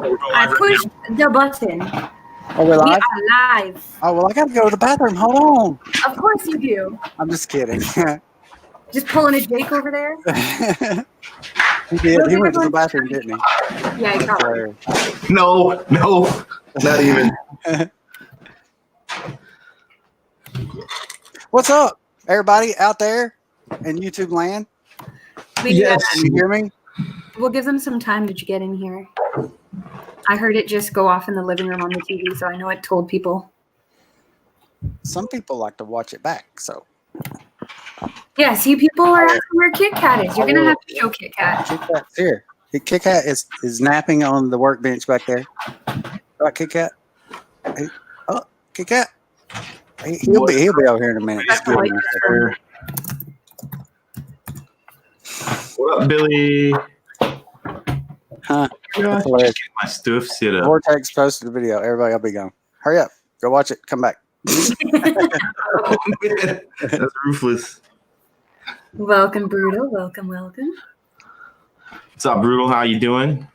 I pushed the button. Oh, we're live? We are live. Oh, well, I got to go to the bathroom. Hold on. Of course you do. I'm just kidding. Just pulling a Jake over there? He did. He went to the bathroom, didn't he? Yeah, he probably. No, not even. What's up, everybody out there in YouTube land? Yes. Can you hear me? We'll give them some time to get in here. I heard it just go off in the living room on the TV, so I know it told people. Some people like to watch it back, so. Yeah, see, people are asking where Kit Kat is. You're going to have to show Kit Kat. Kit Kat's here. Kit Kat is napping on the workbench back there. Right, Kit Kat? Hey, oh, Kit Kat. He'll be over here in a minute. What up, Billy? Huh? Get my stuff set up. Vortex posted a video. Everybody, I'll be gone. Hurry up. Go watch it. Come back. Oh, man. That's ruthless. Welcome, Brutal. Welcome. What's up, Brutal? How you doing?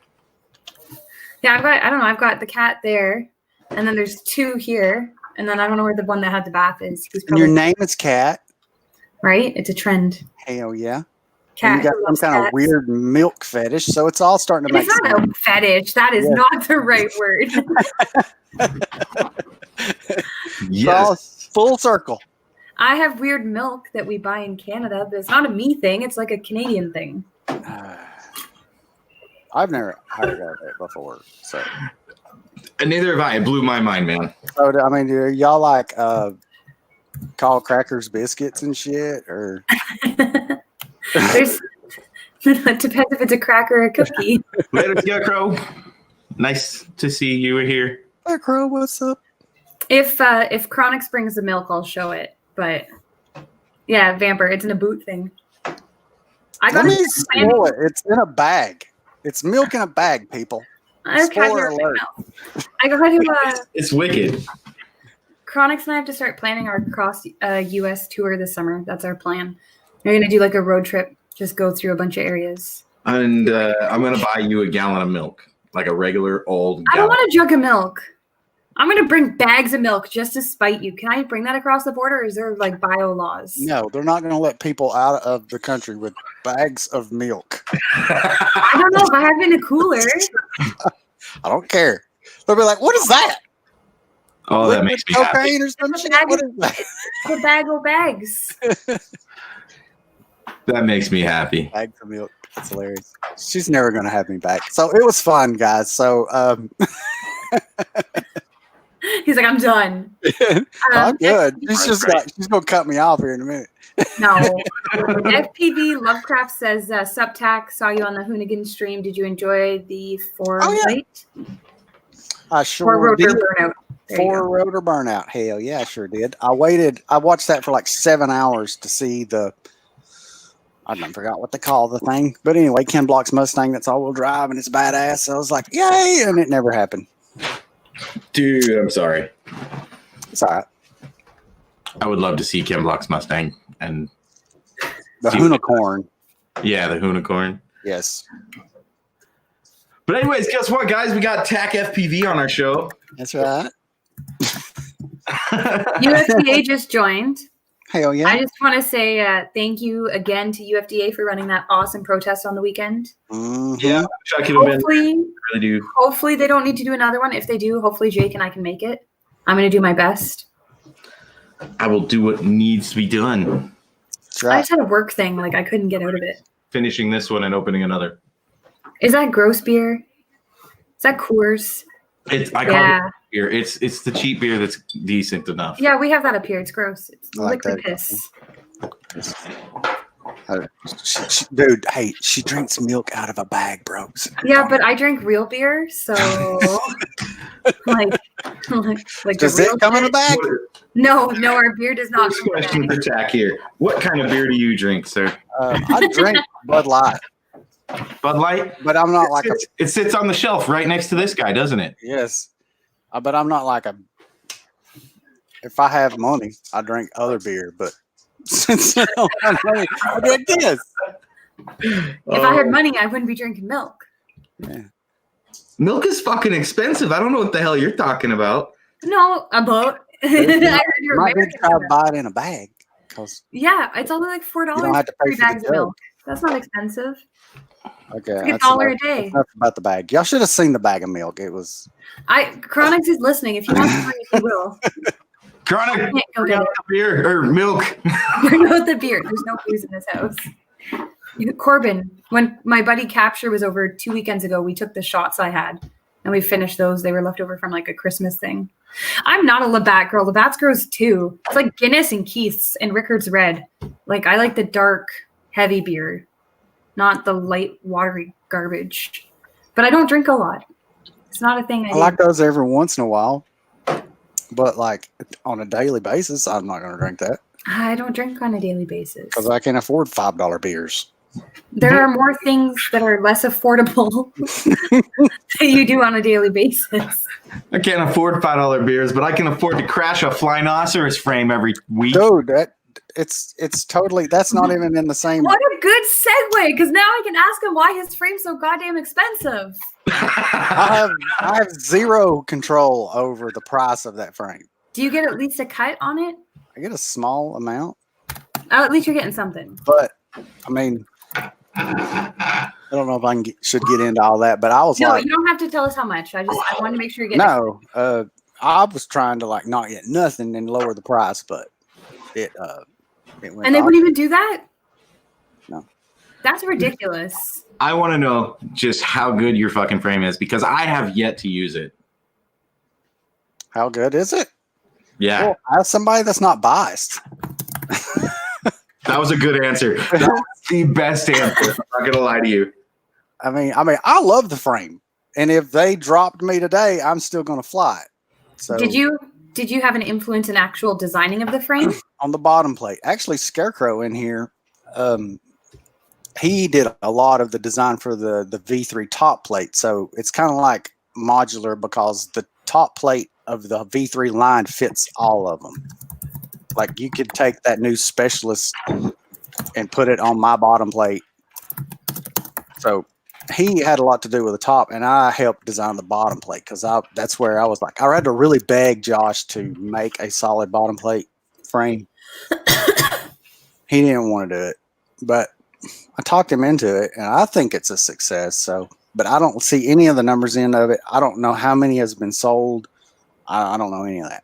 Yeah, I've got the cat there, and then there's two here, and then I don't know where the one that had the bath is. And your name is Cat. Right? It's a trend. Hell yeah. Cat. And you got some kind of weird milk fetish, so it's all starting to make sense. It's not a fetish. That is not the right word. Yes. Full circle. I have weird milk that we buy in Canada, but it's not a me thing. It's like a Canadian thing. I've never heard of it before. So. And neither have I. It blew my mind, man. So, I mean, do y'all like call crackers biscuits and shit? Or it depends if it's a cracker or a cookie. Later, Scarecrow. Nice to see you were here. Scarecrow, what's up? If Chronix brings the milk, I'll show it. But yeah, Vamper, it's in a boot thing. Let me spoil it. It's in a bag. It's milk in a bag, people. Spoiler alert. I got to. It's wicked. Chronix and I have to start planning our cross U.S. tour this summer. That's our plan. We're gonna do like a road trip, just go through a bunch of areas. And I'm gonna buy you a gallon of milk, like a regular old. I don't want a jug of milk. I'm going to bring bags of milk just to spite you. Can I bring that across the border, or is there like bio laws? No, they're not going to let people out of the country with bags of milk. I don't know if I have it in a cooler. I don't care. They'll be like, what is that? Oh, that makes me happy. Cocaine or some shit? What is that? The bag of bags. That makes me happy. Bags of milk. That's hilarious. She's never going to have me back. So it was fun, guys. So, He's like, I'm done. I'm good. She's gonna cut me off here in a minute. No. FPV Lovecraft says, Sup TAQ, saw you on the Hoonigan stream. Did you enjoy the light? I sure did. Burnout. Rotor burnout. Hell yeah, I sure did. I watched that for like 7 hours to see I forgot what they call the thing. But anyway, Ken Block's Mustang, that's all-wheel drive, and it's badass. So I was like, yay, and it never happened. Dude, I'm sorry. It's all right. I would love to see Ken Block's Mustang and the Hoonicorn. Yeah, the Hoonicorn. Yes. But anyways, guess what, guys? We got TAQ FPV on our show. That's right. UFDA just joined. Hell yeah. I just want to say thank you again to UFDA for running that awesome protest on the weekend. Mm-hmm. Yeah, I could have been. Really do. Hopefully they don't need to do another one. If they do, hopefully Jake and I can make it. I'm going to do my best. I will do what needs to be done. Right. I just had a work thing. Like, I couldn't get out of it. Finishing this one and opening another. Is that gross beer? Is that Coors? I call it beer. It's the cheap beer that's decent enough. Yeah, we have that up here. It's gross. It's liquid piss. Dude, hey, she drinks milk out of a bag, bro. Yeah, but I drink real beer, so like does it come in a bag? No, our beer does not. First question for TAQ here: what kind of beer do you drink, sir? I drink Bud Light. Bud Light, but I'm not like it sits on the shelf right next to this guy, doesn't it? Yes, but I'm not like if I have money, I drink other beer, but. Since I don't have money, I drink this. If I had money, I wouldn't be drinking milk. Yeah. Milk is fucking expensive. I don't know what the hell you're talking about. No, a boat. I heard you're Might be American. try to buy it in a bag. Yeah, it's only like $4 You don't have to for pay 3 for the bags of milk. That's not expensive. Okay, It's like $1 a day. Enough about the bag. Y'all should have seen the bag of milk. It was. Chronix is listening. If he wants to drink, he will. Chronic, Go get it. beer or milk. Bring out the beer. There's no booze in this house. Corbin, when my buddy Capture was over 2 weekends ago, we took the shots I had and we finished those. They were left over from like a Christmas thing. I'm not a Labatt girl. Labatt's gross too. It's like Guinness and Keith's and Rickard's Red. Like I like the dark, heavy beer, not the light, watery garbage. But I don't drink a lot. It's not a thing I do. like those every once in a while. But like on a daily basis, I'm not going to drink that. I don't drink on a daily basis. Because I can afford $5 beers. There are more things that are less affordable that you do on a daily basis. I can't afford $5 beers, but I can afford to crash a flynoceros frame every week. Dude, it's totally, that's not even in the same. What a good segue, because now I can ask him why his frame's so goddamn expensive. I have zero control over the price of that frame. Do you get at least a cut on it? I get a small amount. Oh, at least you're getting something. But, I mean, I don't know if I should get into all that, but I was No, you don't have to tell us how much. I wanted to make sure you get No, I was trying to like not get nothing and lower the price, but it went And they wouldn't even do that? No. That's ridiculous. I want to know just how good your fucking frame is because I have yet to use it. How good is it? Yeah. Well, ask somebody that's not biased. That was a good answer. That was the best answer. I'm not gonna lie to you. I mean, I love the frame, and if they dropped me today, I'm still gonna fly it. So Did you have an influence in actual designing of the frame? on the bottom plate, actually, Scarecrow in here, he did a lot of the design for the V3 top plate. So it's kind of like modular because the top plate of the V3 line fits all of them. Like you could take that new Specialist and put it on my bottom plate. So he had a lot to do with the top, and I helped design the bottom plate because that's where I was like, I had to really beg Josh to make a solid bottom plate frame. He didn't want to do it, but I talked him into it, and I think it's a success. So, but I don't see any of the numbers in of it. I don't know how many has been sold. I don't know any of that.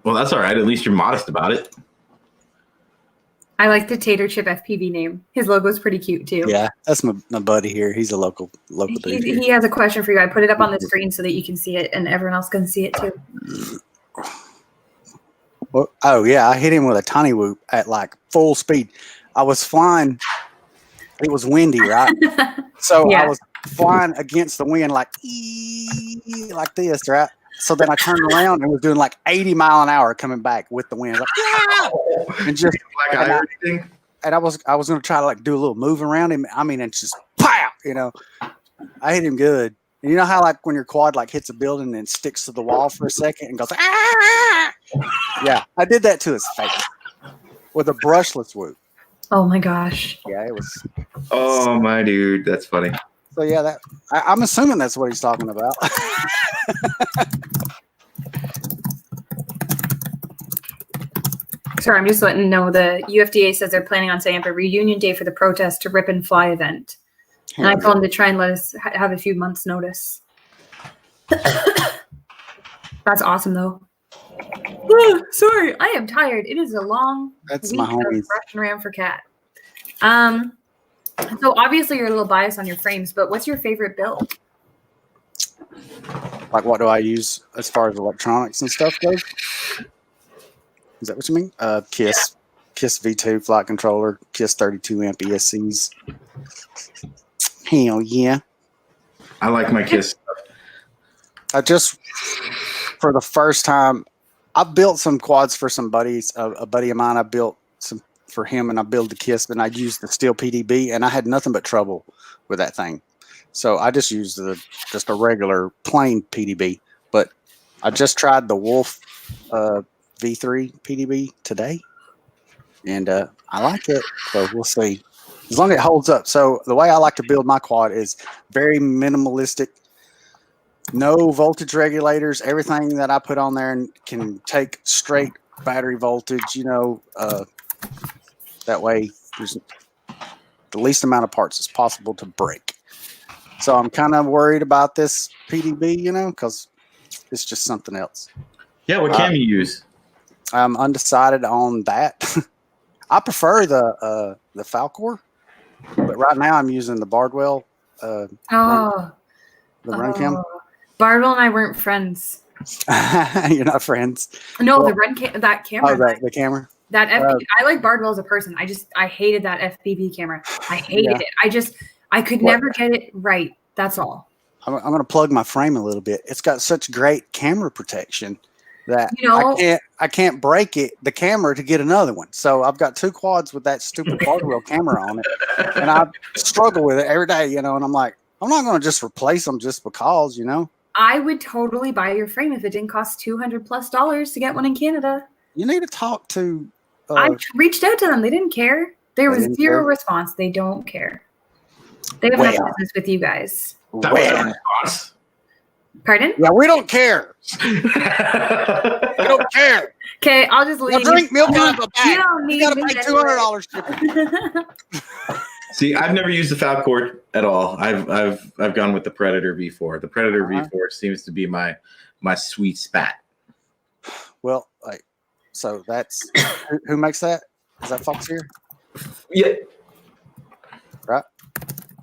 Well, that's all right. At least you're modest about it. I like the Tater Chip FPV name. His logo's pretty cute too. Yeah, that's my buddy here. He's a local dude. He has a question for you. I put it up on the screen so that you can see it and everyone else can see it too. Well, oh yeah, I hit him with a tiny whoop at like full speed. I was flying. It was windy, right? So Yeah. I was flying against the wind like this, right? So then I turned around and was doing like 80 mile an hour coming back with the wind. Like, yeah! And just Black eye or anything? and I was going to try to like do a little move around him. I mean, it's just pow, I hit him good. And you know how like when your quad like hits a building and sticks to the wall for a second and goes, ah! Yeah, I did that to his face with a brushless whoop. Oh my gosh. Yeah, it was. Oh my dude, that's funny. So yeah, I'm assuming that's what he's talking about. Sorry, I'm just letting you know the UFDA says they're planning on setting up a reunion day for the protest to rip and fly event. And I told them to try and let us have a few months' notice. That's awesome, though. Oh, sorry, I am tired. It is a long That's week my of homies. rushing around for Cat. So obviously you're a little biased on your frames, but what's your favorite build? Like, what do I use as far as electronics and stuff goes? Is that what you mean? KISS V2 flight controller, KISS 32 amp ESCs. Hell yeah! I like my KISS. I just, for the first time, I built some quads for some buddies. A buddy of mine, I built some for him, and I built the KISS, and I used the steel PDB, and I had nothing but trouble with that thing. So I just used just a regular plain PDB. But I just tried the Wolf V3 PDB today, and I like it. So we'll see. As long as it holds up. So the way I like to build my quad is very minimalistic. No voltage regulators. Everything that I put on there can take straight battery voltage. That way there's the least amount of parts as possible to break. So I'm kind of worried about this PDB, because it's just something else. Yeah, what cam you use? I'm undecided on that. I prefer the Falcor, but right now I'm using the Bardwell. The run cam. Bardwell and I weren't friends. You're not friends. No, Well, that camera. Oh, the camera. That FPV, I like Bardwell as a person. I hated that FPV camera. I hated it. I could never get it right. That's all. I'm going to plug my frame a little bit. It's got such great camera protection that I can't break the camera to get another one. So I've got 2 quads with that stupid Bardwell camera on it, and I struggle with it every day. And I'm like, I'm not going to just replace them just because. I would totally buy your frame if it didn't cost $200+ to get one in Canada. You need to talk to. I reached out to them. They didn't care. There was zero response. They don't care. They have no business with you guys. That was a response. Pardon? Yeah, we don't care. We don't care. Okay, I'll just leave. We'll drink milk out of a bag. You don't need you got to pay $200 shipping. See, I've never used the Falcor at all. I've gone with the Predator V4. The Predator V4 seems to be my sweet spot. Well, so that's who makes that? Is that Fox here? Yeah. Right.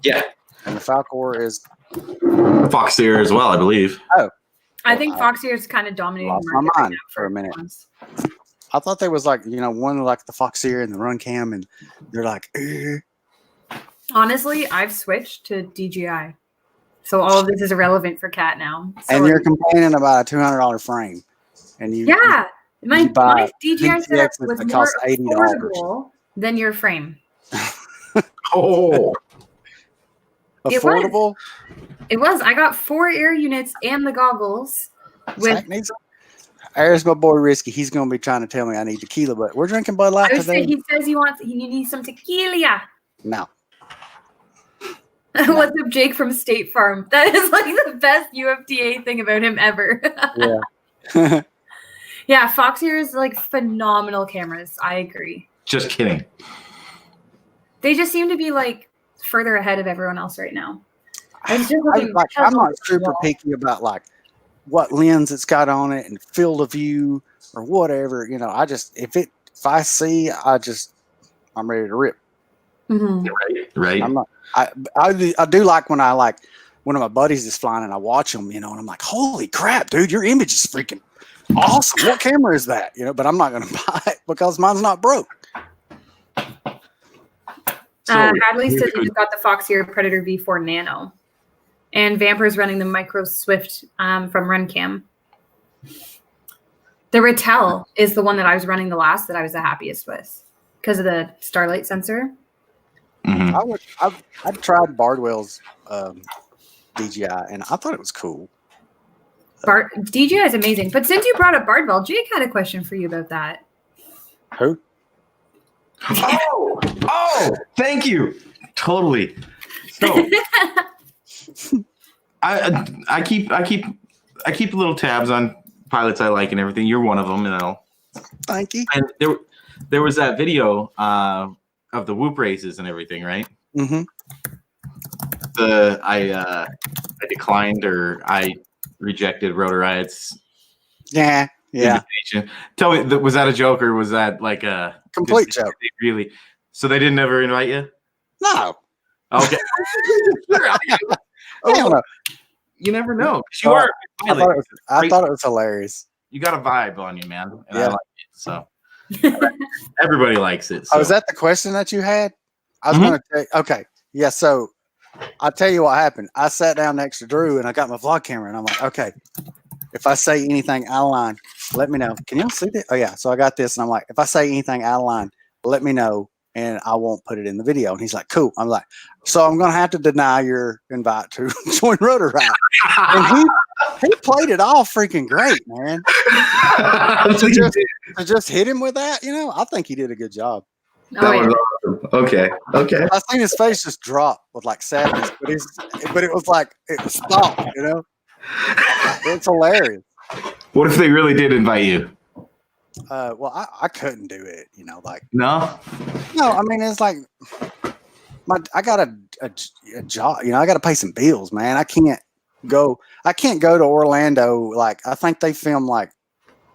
Yeah. And the Falcor is Foxeer as well, I believe. Oh. I think Foxeer is kind of dominating. Lost my mind for a minute. I thought there was one like the Foxeer and the Run Cam, and they're like. Honestly, I've switched to DJI, so all of this is irrelevant for Cat now. So and you're complaining about a $200 frame, and my DJI setup was more $80 affordable than your frame. Oh, affordable. It was. I got 4 air units and the goggles. There's my boy Risky. He's going to be trying to tell me I need tequila, but we're drinking Bud Light today. He says he needs some tequila. No. What's up, Jake from State Farm? That is like the best UFTA thing about him ever. Yeah. Yeah, Foxeer is like phenomenal cameras. I agree. Just kidding. They just seem to be like further ahead of everyone else right now. I'm not super picky about like what lens it's got on it and field of view or whatever. If I see, I'm ready to rip. Mm-hmm. Right. I'm not. I do like when one of my buddies is flying and I watch them, and I'm like, holy crap, dude, your image is freaking awesome. What camera is that? But I'm not going to buy it because mine's not broke. Hadley said he just got the Foxeer Predator V4 Nano, and Vamper's running the Micro Swift from RunCam. The Ratel is the one that I was running the last that I was the happiest with because of the starlight sensor. Mm-hmm. I tried Bardwell's DJI, and I thought it was cool. DJI is amazing. But since you brought up Bardwell, Jake had a question for you about that. Who? Oh, thank you. Totally. So I keep little tabs on pilots I like and everything. You're one of them, Thank you. And there was that video of the whoop races and everything, right? Mm-hmm. I declined or I rejected Rotor Riot's invitation. Tell me, was that a joke or was that like a complete joke? Really? So they didn't ever invite you? No. Okay. You never know. You are. I thought it was hilarious. You got a vibe on you, man. And I like it. So everybody likes it. So. Oh, is that the question that you had? I was going to tell you. Okay. Yeah. So I'll tell you what happened. I sat down next to Drew and I got my vlog camera and I'm like, okay, if I say anything out of line, let me know. Can you see that? Oh, yeah. So I got this and I'm like, if I say anything out of line, let me know and I won't put it in the video. And he's like, cool. I'm like, so I'm going to have to deny your invite to join Rotor Riot. And he played it all freaking great, man. to just hit him with that, I think he did a good job. Oh, That yeah. was awesome. Okay. Okay. I seen his face just drop with like sadness, but it was like it was stopped, you know. It's hilarious. What if they really did invite you? Well, I couldn't do it, you know. Like No. no, I mean it's like I got a job, you know. I got to pay some bills, man. I can't go to Orlando. Like I think they film like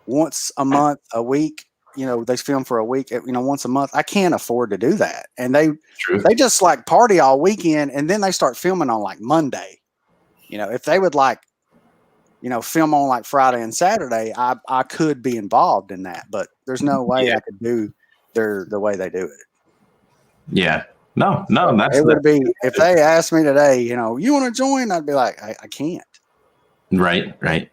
once a month, a week. You know, they film for a week. You know, once a month. I can't afford to do that, and True. they just like party all weekend, and then they start filming on like Monday. You know, if they would like, you know, film on like Friday and Saturday, I could be involved in that, but there's no way I could do the way they do it. Yeah. No. That's It would be if they asked me today, you know, you want to join? I'd be like, I can't. right.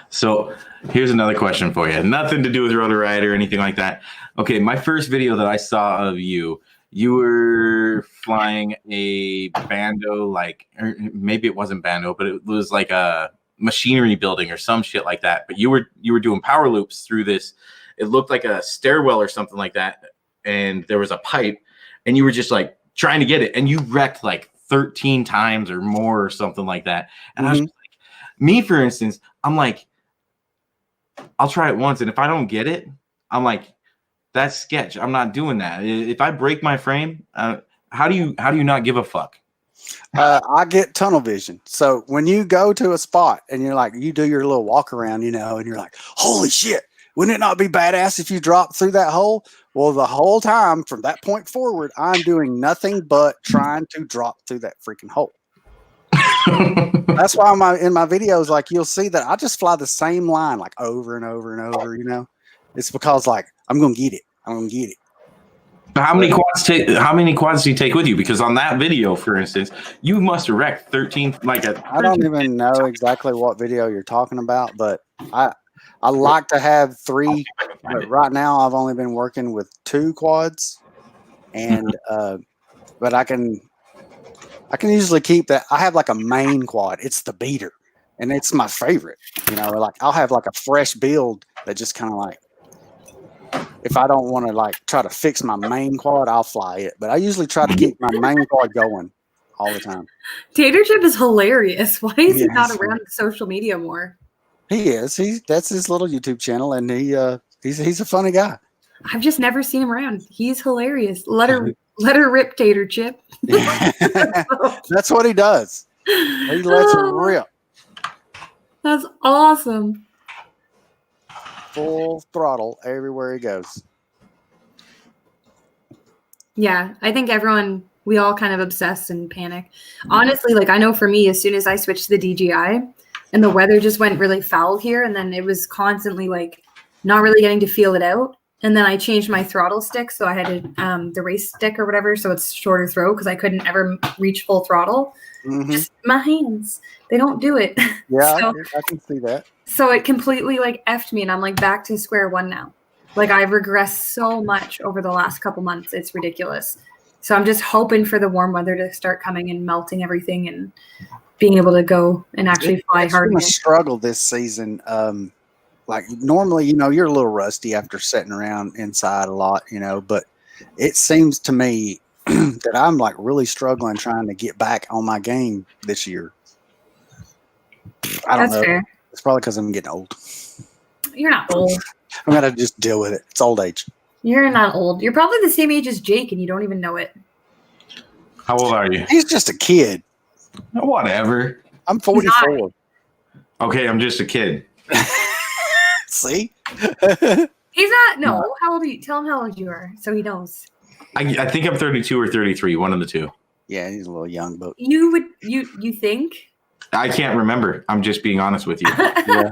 So here's another question for you. Nothing to do with Rotor Riot or anything like that. Okay, my first video that I saw of you were flying a bando, like, or maybe it wasn't bando, but it was like a machinery building or some shit like that. But you were doing power loops through this. It looked like a stairwell or something like that, and there was a pipe, and you were just like trying to get it, and you wrecked like 13 times or more or something like that. And I was just like, me, for instance, I'm like, I'll try it once, and if I don't get it, I'm like, that's sketch. I'm not doing that. If I break my frame, how do you not give a fuck? I get tunnel vision. So when you go to a spot and you're like, you do your little walk around, you know, and you're like, holy shit, wouldn't it not be badass if you dropped through that hole? Well, the whole time from that point forward, I'm doing nothing but trying to drop through that freaking hole. That's why in my videos, like you'll see that I just fly the same line like over and over and over, you know. It's because like I'm gonna get it. How many quads do you take with you? Because on that video, for instance, you must have wrecked 13 I don't even know exactly what video you're talking about, but I like to have 3, but right now I've only been working with 2 quads, and but I can usually keep that. I have like a main quad. It's the beater, and it's my favorite. You know, like I'll have like a fresh build that just kind of like, if I don't want to like try to fix my main quad, I'll fly it. But I usually try to keep my main quad going all the time. Tater Chip is hilarious. Why is he not around social media more? He is. That's his little YouTube channel, and he's a funny guy. I've just never seen him around. He's hilarious. Let her rip, Tater Chip. That's what he does. He lets it rip. That's awesome. Full throttle everywhere he goes. Yeah, I think we all kind of obsess and panic. Honestly, like I know for me, as soon as I switched to the DJI and the weather just went really foul here, and then it was constantly like not really getting to feel it out. And then I changed my throttle stick, so I had the race stick or whatever, so it's shorter throw because I couldn't ever reach full throttle. Just my hands, they don't do it. Yeah, so, I can see that. So it completely like effed me, and I'm like back to square one now. Like I've regressed so much over the last couple months, it's ridiculous. So I'm just hoping for the warm weather to start coming and melting everything and being able to go and actually fly hard. It's been a struggle this season. Like normally, you know, you're a little rusty after sitting around inside a lot, you know, but it seems to me that I'm like really struggling trying to get back on my game this year. I don't know. Fair. It's probably because I'm getting old. You're not old. I'm going to just deal with it. It's old age. You're not old. You're probably the same age as Jake and you don't even know it. How old are you? He's just a kid. Whatever. I'm 44. Okay, I'm just a kid. See? He's not. No. How old are you? Tell him how old you are so he knows. I think I'm 32 or 33, one of the two. Yeah, he's a little young, but you think? I can't remember. I'm just being honest with you. Yeah.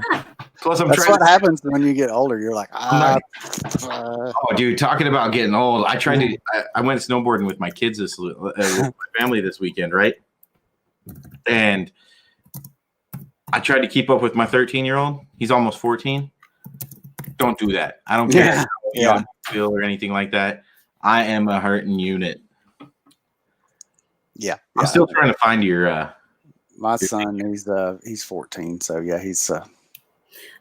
Plus, that's what happens when you get older. You're like, oh, dude, talking about getting old. I went snowboarding with my kids with my family this weekend, right? And I tried to keep up with my 13-year-old. He's almost 14. Don't do that. I don't care how young you feel or anything like that. I am a hurting unit. Yeah. I'm still trying to find your my son, he's 14, so yeah, he's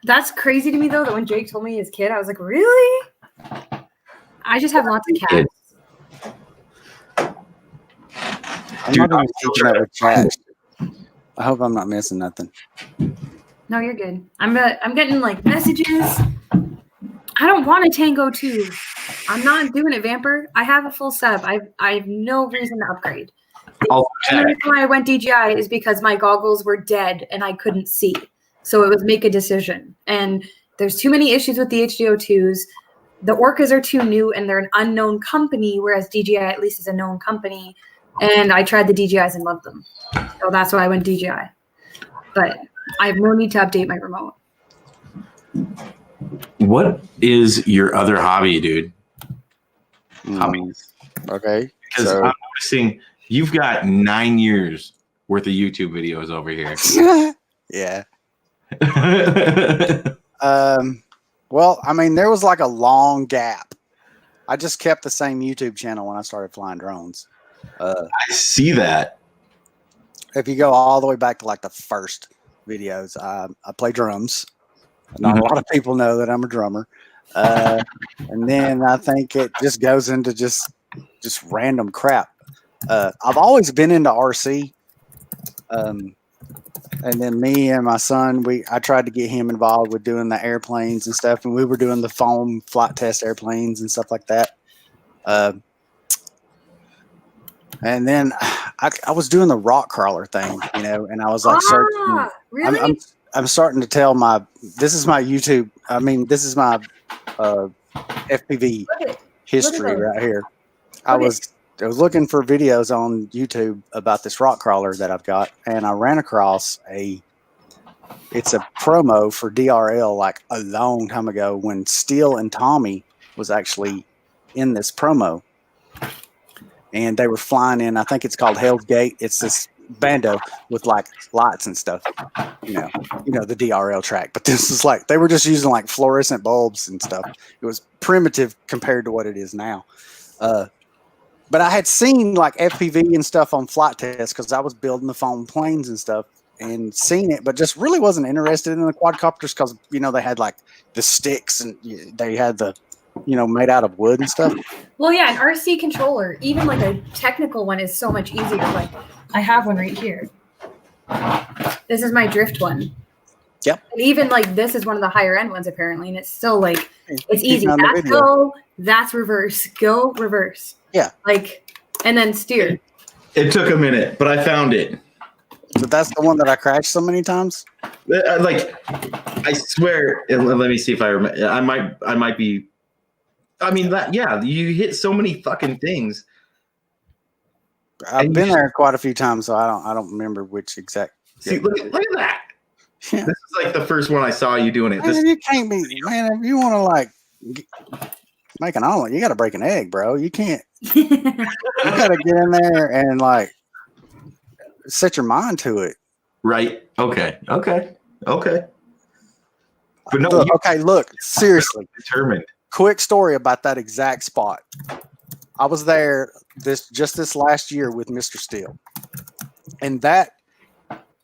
That's crazy to me though, that when Jake told me his kid, I was like, really? I just have lots of cats. I'm Dude, not I'm even still keeping up trying with chat. I hope I'm not missing nothing. No, you're good. I'm getting like messages. I don't want a Tango 2. I'm not doing it, Vamper. I have a full sub. I have no reason to upgrade. I'll And the reason why I went DJI is because my goggles were dead and I couldn't see. So it was make a decision. And there's too many issues with the HDO2s. The Orcas are too new and they're an unknown company, whereas DJI at least is a known company. And I tried the DJIs and loved them. So that's why I went DJI. But I have no need to update my remote. What is your other hobby, dude? Hobbies. Okay. Because I'm noticing you've got 9 years worth of YouTube videos over here. Yeah. Well, I mean, there was like a long gap. I just kept the same YouTube channel when I started flying drones. I see that. If you go all the way back to like the first videos, I play drums. Not a lot of people know that I'm a drummer. And then I think it just goes into just random crap. I've always been into RC. And then me and my son, I tried to get him involved with doing the airplanes and stuff. And we were doing the foam flight test airplanes and stuff like that. And then I was doing the rock crawler thing, and I was like, really? I'm starting to tell this is my YouTube. I mean, this is my FPV history right here. I was looking for videos on YouTube about this rock crawler that I've got, and I ran across it's a promo for DRL like a long time ago when Steele and Tommy was actually in this promo. And they were flying in, I think it's called Hell's Gate. It's this bando with like lights and stuff, the DRL track. But this is like, they were just using like fluorescent bulbs and stuff. It was primitive compared to what it is now. But I had seen like FPV and stuff on flight tests because I was building the foam planes and stuff and seen it, but just really wasn't interested in the quadcopters because, they had like the sticks and they had the, made out of wood and stuff. Well, yeah, an RC controller, even like a technical one, is so much easier. Like, I have one right here. This is my drift one. Yep. And even like this is one of the higher end ones apparently, and it's still like it's easy. That's go, that's reverse, go reverse. Yeah. Like, and then steer. It took a minute, but I found it. So that's the one that I crashed so many times. Like, I swear. Let me see if I remember. I might be. I mean, you hit so many fucking things. I've been there quite a few times, so I don't remember which exact. See, look at that. Yeah. This is like the first one I saw you doing it. Man, you can't be, man. If you want to like make an omelet, you got to break an egg, bro. You can't. You got to get in there and like set your mind to it. Right. Okay. But no. Look. Seriously. Determined. Quick story about that exact spot. I was there this last year with Mr. Steele, and that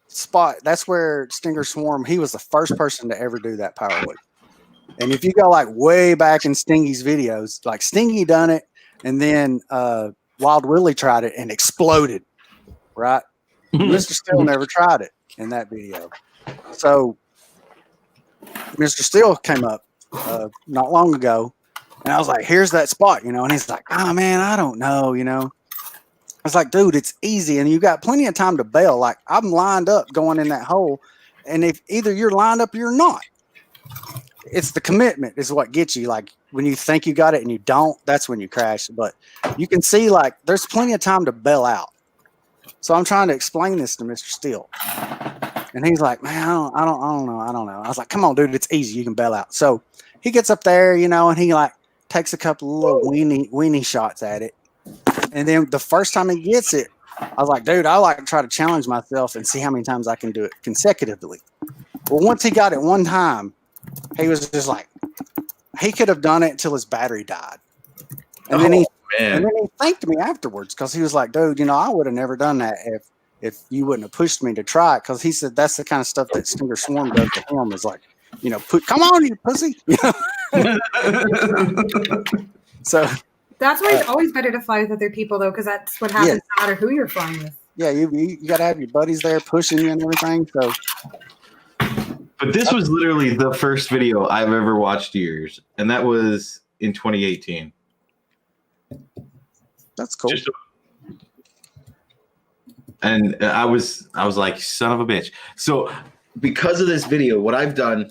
spot, that's where Stinger Swarm, he was the first person to ever do that power loop. And if you go like way back in Stingy's videos, like Stingy done it, and then Wild Willie tried it and exploded, right? Mr. Steele never tried it in that video. So Mr. Steele came up not long ago, and I was like, here's that spot, and he's like, oh man, I don't know, I was like, dude, it's easy, and you got plenty of time to bail. Like, I'm lined up going in that hole, and if either you're lined up or you're not, it's the commitment is what gets you. Like, when you think you got it and you don't, that's when you crash. But you can see, like, there's plenty of time to bail out. So I'm trying to explain this to Mr. Steele, and he's like, man, I don't know. I was like, come on, dude, it's easy. You can bail out. So he gets up there, and he like takes a couple of little weenie shots at it. And then the first time he gets it, I was like, dude, I like to try to challenge myself and see how many times I can do it consecutively. Well, once he got it one time, he was just like, he could have done it until his battery died. And then he thanked me afterwards because he was like, dude, I would have never done that if you wouldn't have pushed me to try it. Because he said that's the kind of stuff that Stinger Swarm does to him is like, come on, you pussy. So That's why it's always better to fly with other people, though, because that's what happens no matter who you're flying with. Yeah, you got to have your buddies there pushing you and everything. So, but this was literally the first video I've ever watched yours, and that was in 2018. That's cool. And I was like, son of a bitch. So because of this video, what I've done,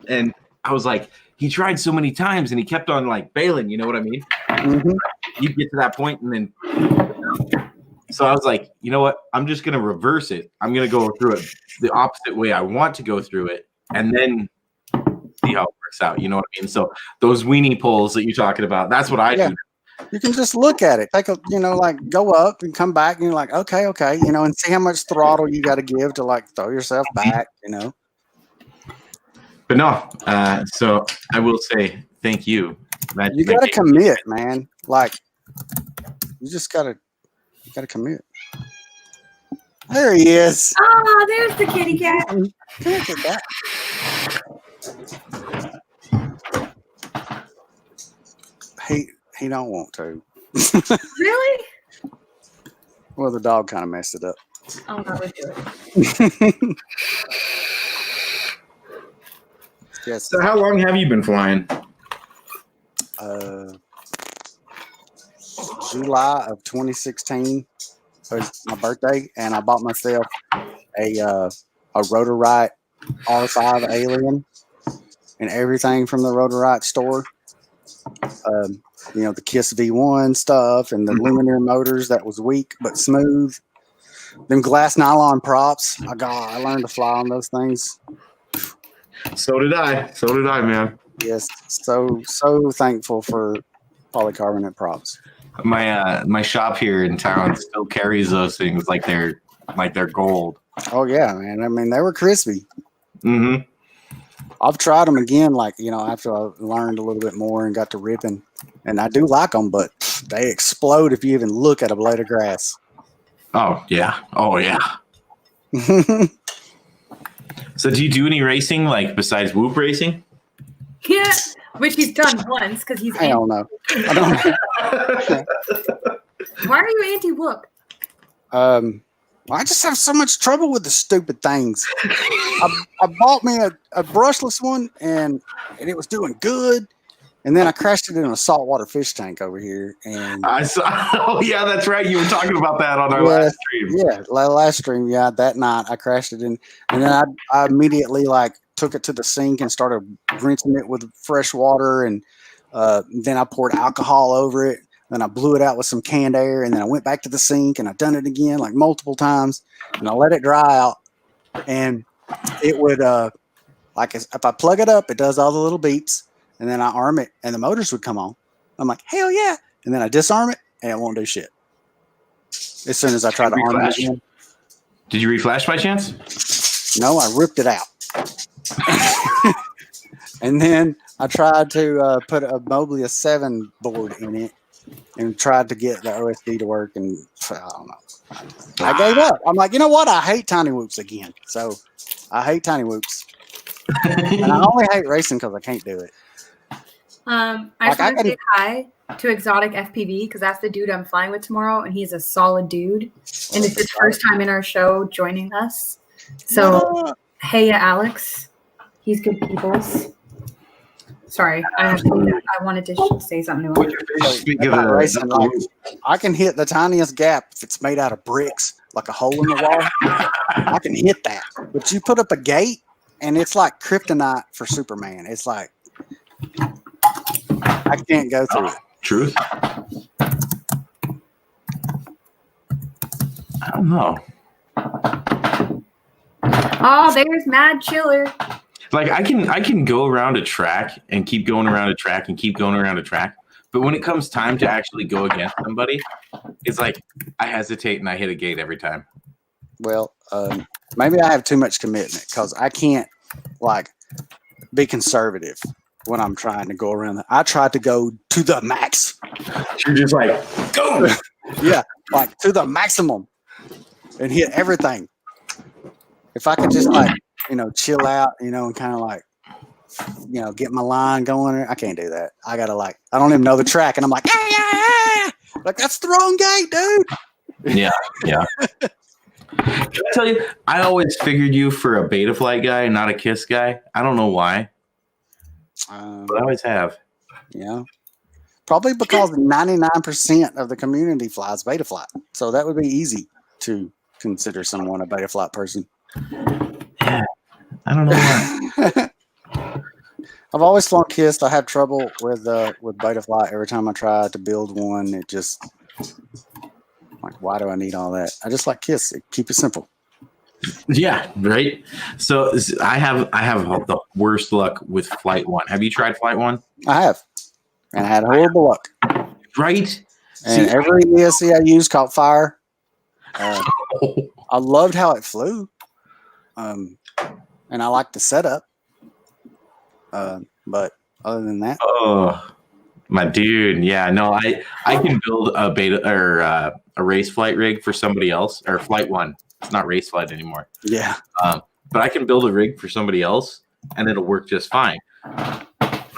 and I was like, he tried so many times and he kept on like bailing, you know what I mean? Mm-hmm. You get to that point and then, so I was like, you know what? I'm just going to reverse it. I'm going to go through it the opposite way I want to go through it and then see how it works out. You know what I mean? So those weenie pulls that you're talking about, that's what I do. You can just look at it, take a, like go up and come back and you're like, okay, and see how much throttle you got to give to like throw yourself back, But no, so I will say thank you. You got to commit, man. Like you just got to commit. There he is. Oh, there's the kitty cat. He don't want to. Really? Well, the dog kind of messed it up. Oh, that would do it. Yes. So how long have you been flying? July of 2016 was my birthday, and I bought myself a Rotor-Riot R5 Alien and everything from the Rotor-Riot store. The KISS V1 stuff and the luminaire motors that was weak but smooth. Them glass nylon props. I learned to fly on those things. So did I, man. Yes, so thankful for polycarbonate props. My shop here in town still carries those things like they're gold. Oh yeah, man. I mean, they were crispy. Mm-hmm. I've tried them again, after I learned a little bit more and got to ripping, and I do like them, but they explode if you even look at a blade of grass. Oh yeah. So do you do any racing besides whoop racing? Yeah, which he's done once because he's. I don't know. Why are you anti-whoop? I just have so much trouble with the stupid things. I bought me a brushless one and it was doing good. And then I crashed it in a saltwater fish tank over here. And I saw. Oh yeah, that's right. You were talking about that on our last stream. Yeah, last stream. Yeah, that night I crashed it in, and then I immediately took it to the sink and started rinsing it with fresh water, and then I poured alcohol over it. Then I blew it out with some canned air, and then I went back to the sink and I done it again multiple times, and I let it dry out, and it would if I plug it up, it does all the little beeps. And then I arm it, and the motors would come on. I'm like, hell yeah! And then I disarm it, and it won't do shit. As soon as I try to arm it again. Did you reflash by chance? No, I ripped it out. And then I tried to put a Mobilia 7 board in it, and tried to get the OSD to work, and I don't know. I gave up. I'm like, you know what? I hate tiny whoops again. So I hate tiny whoops, and I only hate racing because I can't do it. I just want to say hi to Exotic FPV because that's the dude I'm flying with tomorrow, and he's a solid dude. And it's his first time in our show joining us. So, hey, Alex, he's good peoples. Sorry, I wanted to say something to him. I can hit the tiniest gap if it's made out of bricks, like a hole in the wall. I can hit that. But you put up a gate, and it's like kryptonite for Superman. It's like I can't go through it. Truth? I don't know. Oh, there's Mad Chiller. I can go around a track and keep going around a track and keep going around a track. But when it comes time to actually go against somebody, it's like I hesitate and I hit a gate every time. Well, maybe I have too much commitment because I can't be conservative when I'm trying to go around. I tried to go to the max. You're just go. Yeah, to the maximum and hit everything. If I could just chill out, and kind of get my line going. I can't do that. I gotta I don't even know the track, and I'm like, like that's the wrong gate, dude. Yeah. Can I tell you, I always figured you for a beta flight guy, not a KISS guy. I don't know why, but I always have. Yeah, probably because 99% of the community flies beta flight, so that would be easy to consider someone a beta flight person. Yeah, I don't know why. I've always flown KISS. I have trouble with beta flight. Every time I try to build one, it just why do I need all that? I just like KISS. Keep it simple. Yeah, right. So I have the worst luck with Flight One. Have you tried Flight One? I have, and I had horrible luck. Right. And every ESC I used caught fire. I loved how it flew, and I liked the setup. But other than that, oh, my dude, yeah, no, I can build a beta or a race flight rig for somebody else, or Flight One. It's not race flight anymore. Yeah, but I can build a rig for somebody else, and it'll work just fine. But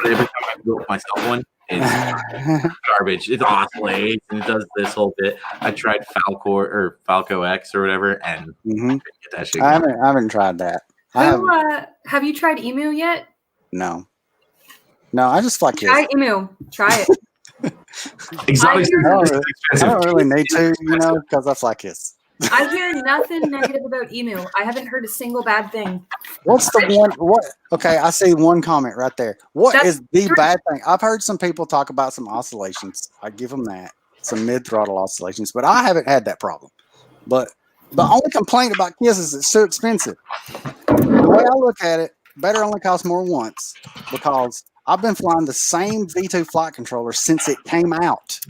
every time I build myself one, it's garbage. It oscillates and it does this whole bit. I tried Falco X or whatever, and couldn't get that shit I haven't tried that. Have you tried Emu yet? No, I just fly KISS. Try Emu. Try it. Exotic. I don't really need to, because I fly KISS. I hear nothing negative about Emu. I haven't heard a single bad thing. What's the one? What? Okay, I see one comment right there. What is the bad thing? I've heard some people talk about some oscillations. I give them that, some mid-throttle oscillations, but I haven't had that problem. But the only complaint about KISS is it's so expensive. The way I look at it, better only costs more once, because I've been flying the same V2 flight controller since it came out.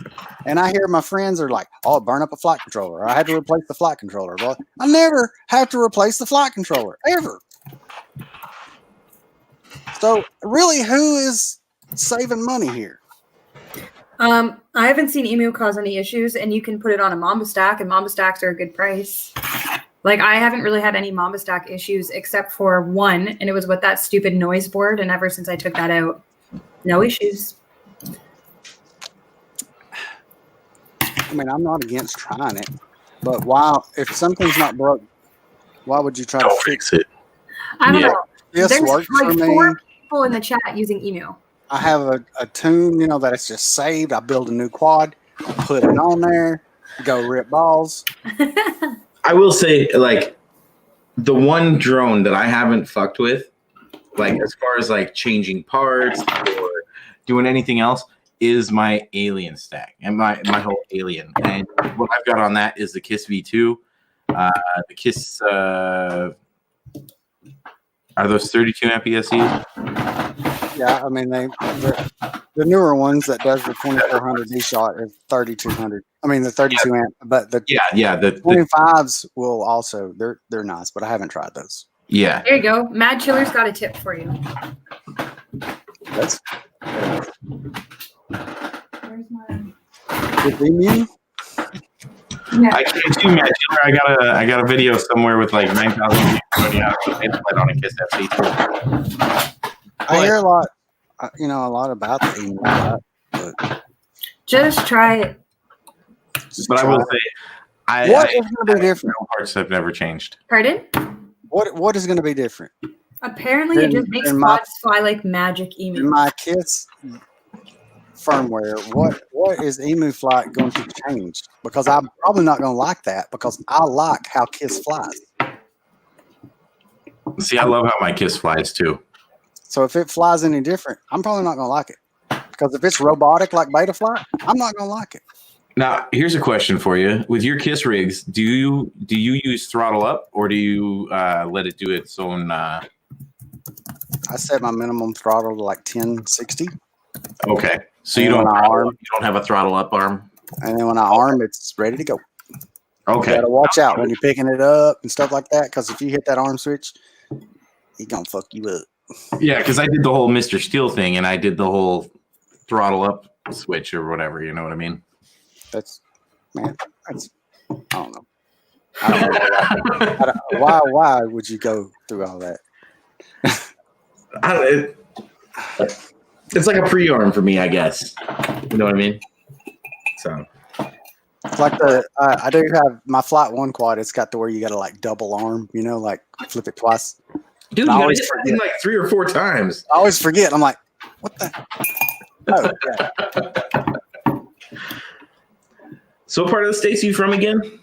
And I hear my friends are like, oh, burn up a flight controller. I had to replace the flight controller. Well, I never have to replace the flight controller, ever. So really, who is saving money here? I haven't seen Emu cause any issues, and you can put it on a Mamba stack, and Mamba stacks are a good price. I haven't really had any Mamba stack issues except for one, and it was with that stupid noise board. And ever since I took that out, no issues. I mean, I'm not against trying it, but if something's not broke, why would you try to fix it? I don't know. This There's works for me. 4 people in the chat using Emu. I have a tune, that it's just saved. I build a new quad, I put it on there, go rip balls. I will say, the one drone that I haven't fucked with, as far as changing parts or doing anything else, is my alien stack and my whole alien. And what I've got on that is the KISS V2. The KISS, are those 32 MPSEs? Yeah, I mean, the newer ones that does the 2400 D shot is 3200. I mean, the 32 amp, but the 25s will also, they're nice, but I haven't tried those. Yeah. There you go. Mad Chiller's got a tip for you. That's Where's my... Emu? Yeah. I can't do Mad Chiller. I got a video somewhere with 9,000 people on a KISS FC2. I hear a lot about the Emu, but Just try it. But I will say, what is going to be different? Parts have never changed. Pardon? What is going to be different? Apparently, it just makes quads fly like magic Emu. In my KISS firmware, what is Emu flight going to change? Because I'm probably not going to like that, because I like how KISS flies. See, I love how my KISS flies too. So if it flies any different, I'm probably not going to like it. Because if it's robotic like beta flight, I'm not going to like it. Now, here's a question for you. With your KISS rigs, do you use throttle up, or do you let it do its own? I set my minimum throttle to 1060. Okay, so you don't have a throttle up arm, and then when I arm, it's ready to go. Okay, you gotta watch out when you're picking it up and stuff like that, because if you hit that arm switch, he's gonna fuck you up. Yeah, because I did the whole Mr. Steel thing, and I did the whole throttle up switch or whatever. You know what I mean? I don't know. Why would you go through all that? It's like a pre-arm for me, I guess. You know what I mean? So It's like I do have my Flight 1 quad. It's got to where you got to like double arm, like flip it twice. dude, you gotta hit that thing like 3 or 4 times. I always forget. I'm like, what the? Oh, yeah. So what part of the States are you from again?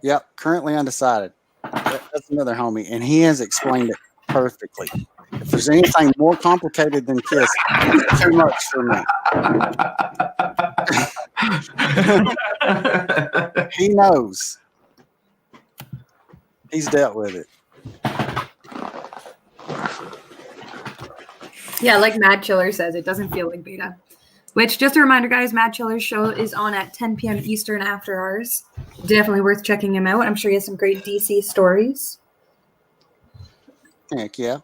Yep, currently undecided. That's another homie, and he has explained it perfectly. If there's anything more complicated than KISS, it's too much for me. He knows. He's dealt with it. Yeah, like Mad Chiller says, it doesn't feel like beta. Which, just a reminder, guys, Mad Chiller's show is on at 10 p.m. Eastern after ours. Definitely worth checking him out. I'm sure he has some great DC stories. Heck yeah.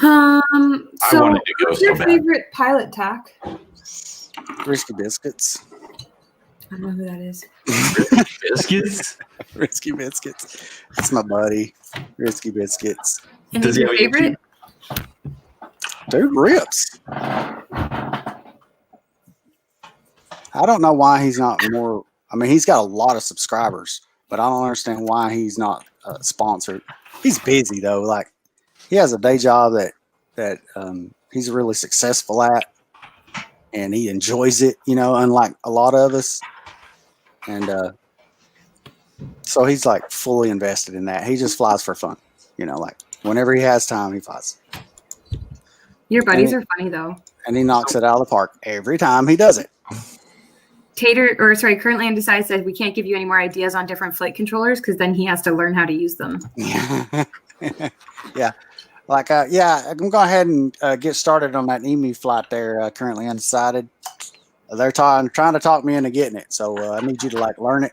So, what's your so favorite pilot TAQ? Risky Biscuits. I don't know who that is. Biscuits? Risky Biscuits. That's my buddy. Risky Biscuits. And who's your favorite? Dude rips. I don't know why he's not more. I mean, he's got a lot of subscribers, but I don't understand why he's not sponsored. He's busy though. Like he has a day job that he's really successful at, and he enjoys it. Unlike a lot of us, and so he's like fully invested in that. He just flies for fun. Like whenever he has time, he flies. Your buddies are funny though, and he knocks it out of the park every time he does it. Currently Undecided said we can't give you any more ideas on different flight controllers because then he has to learn how to use them. Yeah. Like, I'm going to go ahead and get started on that EMU flight there, Currently Undecided. They're trying to talk me into getting it, so I need you to, learn it.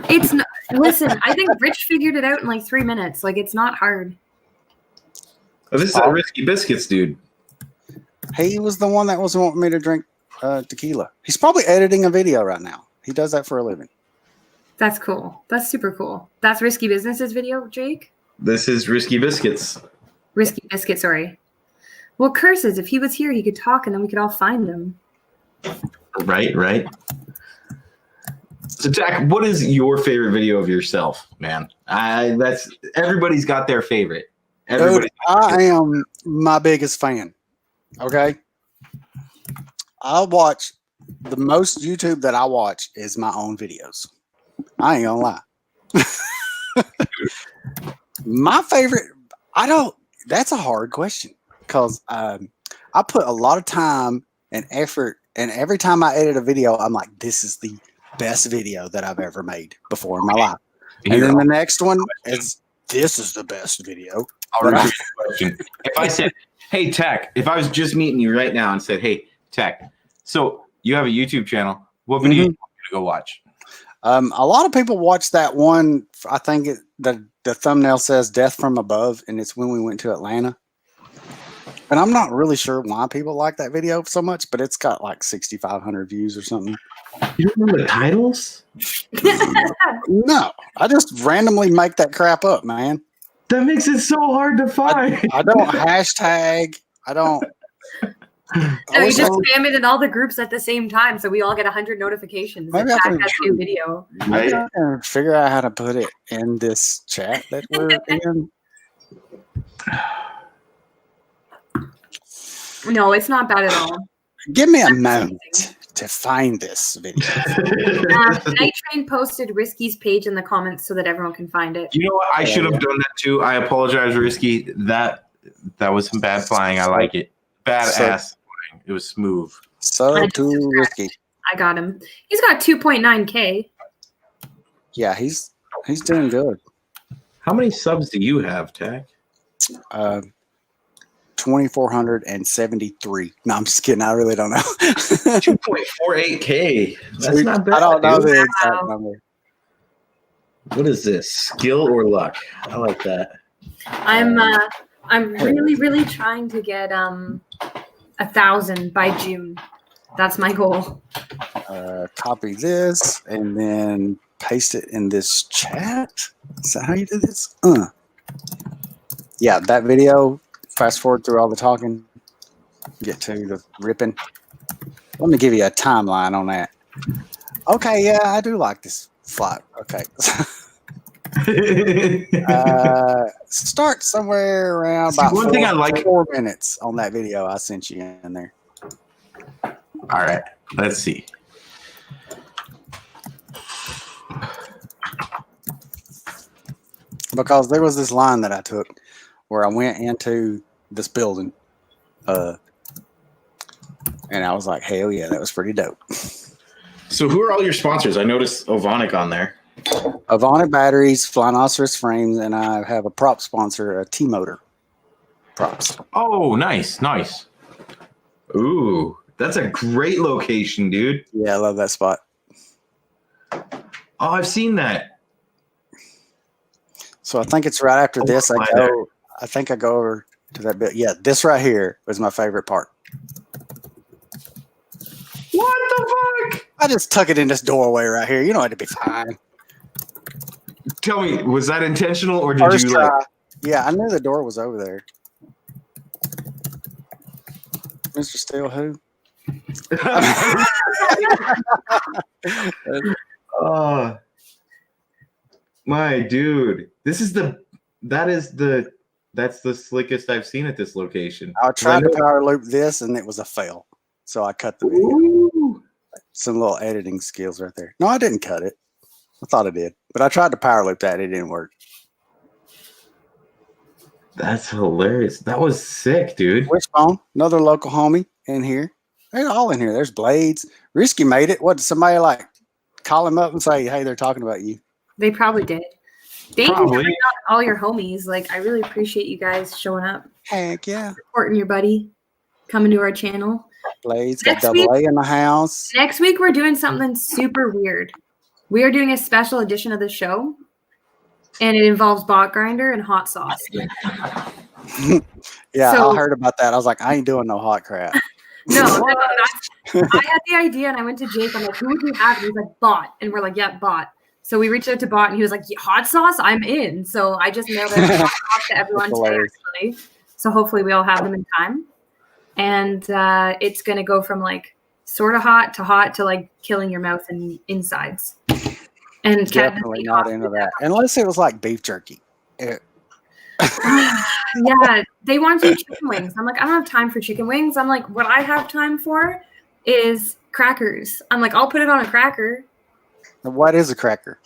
It's not, listen, I think Rich figured it out in 3 minutes. It's not hard. Oh, this is a Risky Biscuits dude. He was the one that was wanting me to drink tequila. He's probably editing a video right now. He does that for a living. That's cool. That's super cool. That's Risky Business's video, Jake? This is Risky Biscuits. Risky Biscuit, sorry. Well, curses. If he was here, he could talk and then we could all find him. Right. So, TAQ, what is your favorite video of yourself, man? That's everybody's got their favorite. Dude, I am my biggest fan. Okay? I watch the most YouTube that I watch is my own videos. I ain't gonna lie. My favorite, that's a hard question because I put a lot of time and effort, and every time I edit a video, I'm like, this is the best video that I've ever made before in my life. And then the next one is, this is the best video. I'll repeat the question. If I said, hey, TAQ, if I was just meeting you right now and said, hey, TAQ, so you have a YouTube channel, what video do you want me to go watch? A lot of people watch that one. I think the thumbnail says Death from Above, and it's when we went to Atlanta. And I'm not really sure why people like that video so much, but it's got 6,500 views or something. You don't remember the titles? No, I just randomly make that crap up, man. That makes it so hard to find. I don't hashtag. I don't. No, you just spam it in all the groups at the same time, so we all get 100 notifications. Maybe I can new video. Maybe I can figure out how to put it in this chat that we're in. No, it's not bad at all. Give me a moment to find this video. Night Train posted Risky's page in the comments so that everyone can find it. You know what? I should have done that too. I apologize, Risky. That was some bad flying. I like it. Badass flying. It was smooth. So too risky. I got him. He's got 2.9K. Yeah, he's doing good. How many subs do you have, TAQ? 2,473. No, I'm just kidding. I really don't know. 2.48K. That's not bad. I don't know the exact number. What is this? Skill or luck? I like that. I'm really, really trying to get 1,000 by June. That's my goal. Copy this and then paste it in this chat. Is that how you do this? Yeah, that video. Fast forward through all the talking. Get to the ripping. Let me give you a timeline on that. Okay, yeah, I do like this flight. Okay. Start somewhere around about one thing I like 4 minutes on that video I sent you in there. All right, let's see. Because there was this line that I took where I went into this building, and I was like, hell yeah, that was pretty dope. So who are all your sponsors? I noticed Ovonic on there. Avonic batteries, Flynoceros frames, and I have a prop sponsor, a T-Motor props. Oh, nice. Ooh, that's a great location, dude. Yeah, I love that spot. Oh, I've seen that. So I think it's right after this. I think I go over to that bit. Yeah, this right here was my favorite part. What the fuck? I just tuck it in this doorway right here. You know it'd be fine. Tell me, was that intentional or did First you try. like? Yeah, I knew the door was over there. Mr. Steele, who? Oh, my dude, that's the slickest I've seen at this location. I tried to power loop this and it was a fail. So I cut the video. Ooh. Some little editing skills right there. No, I didn't cut it. I thought I did. But I tried to power loop that. It didn't work. That's hilarious. That was sick, dude. Wishbone, another local homie in here. They're all in here. There's Blades. Risky made it. What, did somebody like call him up and say, hey, they're talking about you? They probably did. Thank you for bringing out all your homies. Like, I really appreciate you guys showing up. Heck yeah. Supporting your buddy. Coming to our channel. Blades got double A in the house. Next week, we're doing something super weird. We are doing a special edition of the show, and it involves bot grinder and hot sauce. Yeah, So- I heard about that. I was like, I ain't doing no hot crap. No, I had the idea, and I went to Jake. I'm like, who would you have? And he's like, bot. And we're like, yeah, bot. So we reached out to bot, and he was like, yeah, hot sauce? I'm in. So I just mailed it hot sauce to everyone today, actually. So hopefully we all have them in time. And it's going to go from like sort of hot to like killing your mouth and insides. And Definitely not into that. Unless it was like beef jerky. Yeah, they want to do chicken wings. I'm like, I don't have time for chicken wings. I'm like, what I have time for is crackers. I'm like, I'll put it on a cracker. What is a cracker?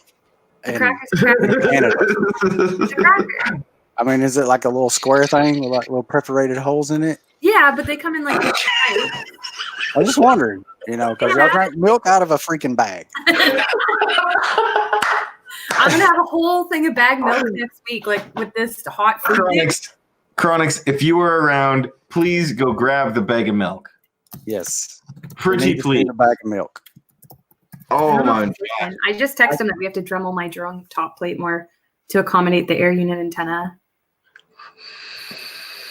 A cracker's a cracker. Canada. It's a cracker. I mean, is it like a little square thing with like little perforated holes in it? Yeah, but they come in like this size. I was just wondering, because y'all drank milk out of a freaking bag. I'm gonna have a whole thing of bag milk next week, like with this hot food. Chronix, if you were around, please go grab the bag of milk. Yes. Pretty please. A bag of milk. Oh my God. I just texted him that we have to Dremel my drone top plate more to accommodate the air unit antenna.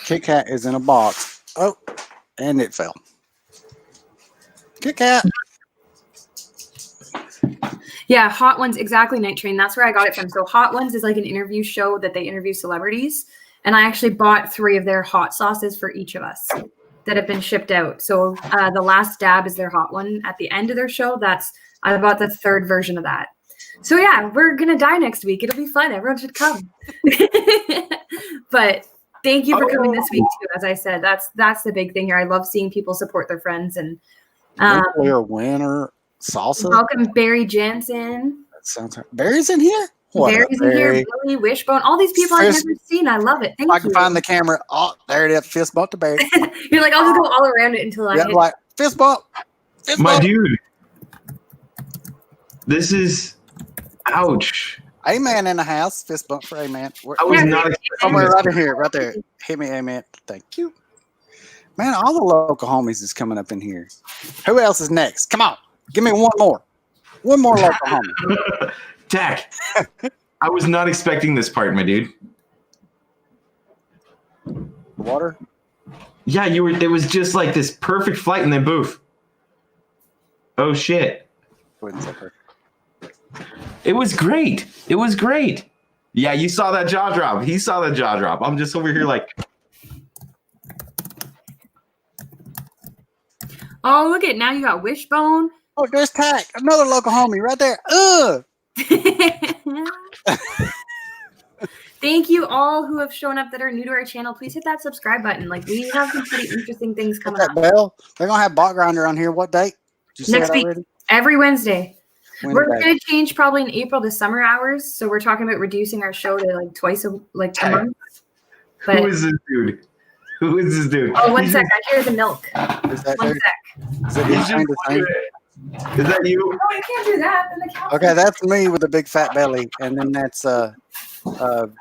Kit Kat is in a box. Oh, and it fell. Kit Kat. Yeah, Hot Ones, exactly, Night Train. That's where I got it from. So Hot Ones is like an interview show that they interview celebrities. And I actually bought 3 of their hot sauces for each of us that have been shipped out. So the last dab is their hot one at the end of their show. I bought the 3rd version of that. So yeah, we're going to die next week. It'll be fun. Everyone should come. But thank you for coming this week too. As I said, that's the big thing here. I love seeing people support their friends. And nuclear winter salsa. Welcome Barry Jansen. That sounds right. Barry's in here. What Barry's in here. Billy Wishbone. All these people I've never seen. I love it. Thank you. I can find the camera. Oh, there it is. Fist bump to Barry. You're like, I'll just go all around it until I hit. Like fist bump. My dude. This is ouch. Amen in the house. Fist bump for Amen. I was not expecting somewhere right in here, right there. Hit me, Amen. Thank you. Man, all the local homies is coming up in here. Who else is next? Come on. Give me one more. One more local homie. TAQ. I was not expecting this part, my dude. Water? Yeah, it was just like this perfect flight and then boof. Oh shit. It was great. It was great. Yeah, you saw that jaw drop. He saw the jaw drop. I'm just over here like. Oh, look at now you got Wishbone. Oh, there's TAQ, another local homie right there. Ugh. Thank you all who have shown up that are new to our channel. Please hit that subscribe button. Like, we have some pretty interesting things coming That up. bell. They're gonna have bot grinder on here. What date? Did you Next say it week, already? every Wednesday. We're Wednesday. going to change probably in April to summer hours. So we're talking about reducing our show to like twice a month. But, Who is this dude? Who is this dude? oh, one sec. I hear the milk. Is that One dude? sec. Is it He's insane just to think? Is that you? No, you can't do that. Then the couch. Okay, that's me with a big fat belly, and then that's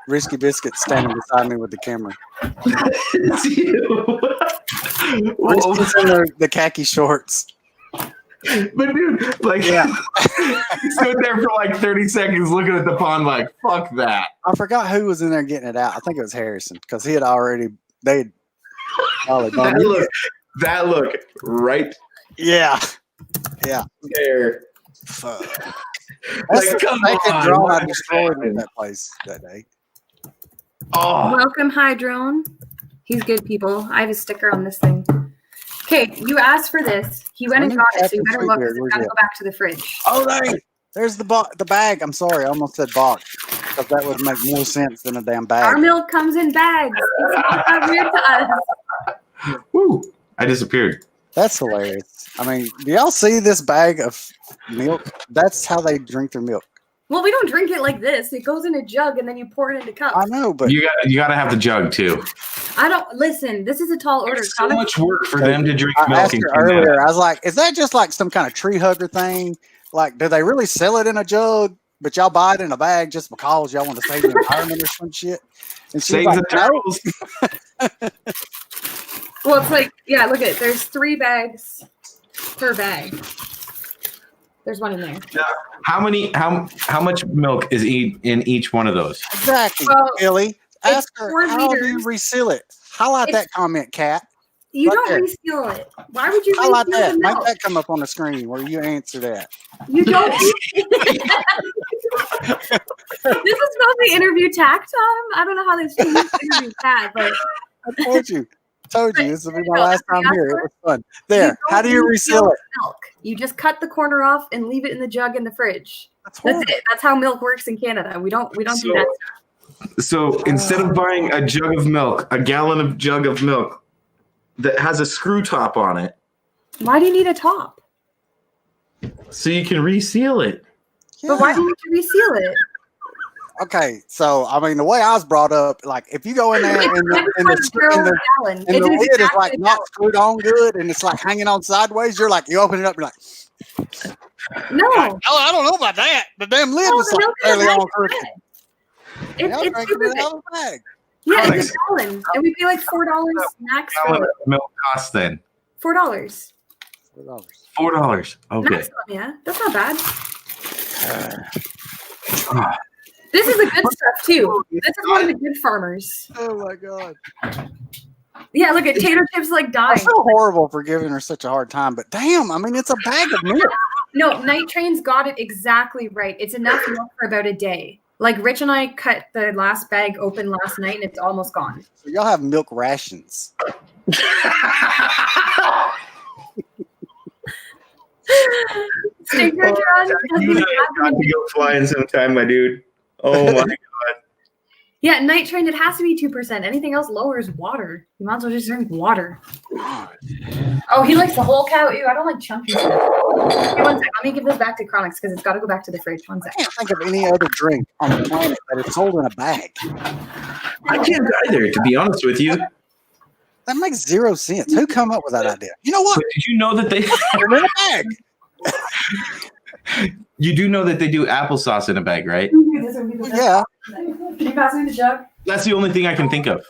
Risky Biscuit standing beside me with the camera. It's you. Risky's in the khaki shorts. But dude, like, Yeah. he stood there for like 30 seconds looking at the pond like, fuck that. I forgot who was in there getting it out. I think it was Harrison because he had already That look right Yeah. there. Fuck. Like, That's the come second on, drone what I is destroyed in happening? that place that day. Oh, Welcome, Hydrone. He's good, people. I have a sticker on this thing. Okay, you asked for this. He went and got it, so you better look. It's got to go back to the fridge. Oh, there's the bag. I'm sorry, I almost said box because that would make more sense than a damn bag. Our milk comes in bags. It's not that weird to us. woo. I disappeared. That's hilarious. I mean, do y'all see this bag of milk? That's how they drink their milk. Well, we don't drink it like this. It goes in a jug and then you pour it into cups. I know, but You gotta have the jug too. I don't listen. This is a tall order. It's so much work for them to drink I milk asked in her Canada. earlier. I was like, "Is that just like some kind of tree hugger thing? Like, do they really sell it in a jug, but y'all buy it in a bag just because y'all want to save the environment or some shit?" And she's Save like, the "No." turtles. Well, it's like, yeah, look at it. There's 3 bags per bag. There's one in there. How much milk is in each one of those? Exactly, Well, Billy. Ask her 4 how do you liters. reseal it. Highlight It's- that comment, Kat. You Right don't there. reseal it. Why would you Highlight reseal that. the Make milk? that come up on the screen where you answer that. You don't. This is supposed to be interview TAQ time. I don't know how this changed to interview TAQ, but I told you. This will be my No, last time here. It was fun. There. you How do you don't reseal it? milk. You just cut the corner off and leave it in the jug in the fridge. That's That's horrible. it. That's how milk works in Canada. We don't do that. So instead of buying a jug of milk, a gallon of jug of milk that has a screw top on it, Why do you need a top? so you can reseal it. But why do you need to reseal it? Okay, so I mean, the way I was brought up, like if you go in there and the Gallon. lid is like not screwed on good and it's like hanging on sideways, you're like, you open it up, you're like, No. oh, I don't know about that. The damn lid No, was the like milk is barely nice on crooked. It's Y'all drinking super it good. out of the bag. Yeah, Alex. it's a gallon. And we pay like $4 max for Gallon it. of milk costs then $4. $4. Okay. Maximum, yeah. That's not bad. This is the good stuff too. This is one of the good farmers. Oh my god. Yeah, look at Tater Chips like I dying. feel horrible for giving her such a hard time, but damn, I mean, it's a bag of milk. No, Night Train's got it exactly right. It's enough milk for about a day. Like Rich and I cut the last bag open last night and it's almost gone. So y'all have milk rations. Stinker John You and I have got to go flying sometime, my dude. Oh my god. Yeah, Night Train, it has to be 2%. Anything else lower is water. You might as well just drink water. Oh, he likes the whole cow. Ew, I don't like chunky stuff. Okay, one sec. Let me give this back to Chronix because it's got to go back to the fridge. One sec. I can't think of any other drink on the planet that is sold in a bag. I can't either, to be honest with you. That makes zero sense. Who come up with that idea? You know what? But did you know that they They're in a bag. you do know that they do applesauce in a bag, right? Yeah. Can you pass me the jug? That's the only thing I can think of.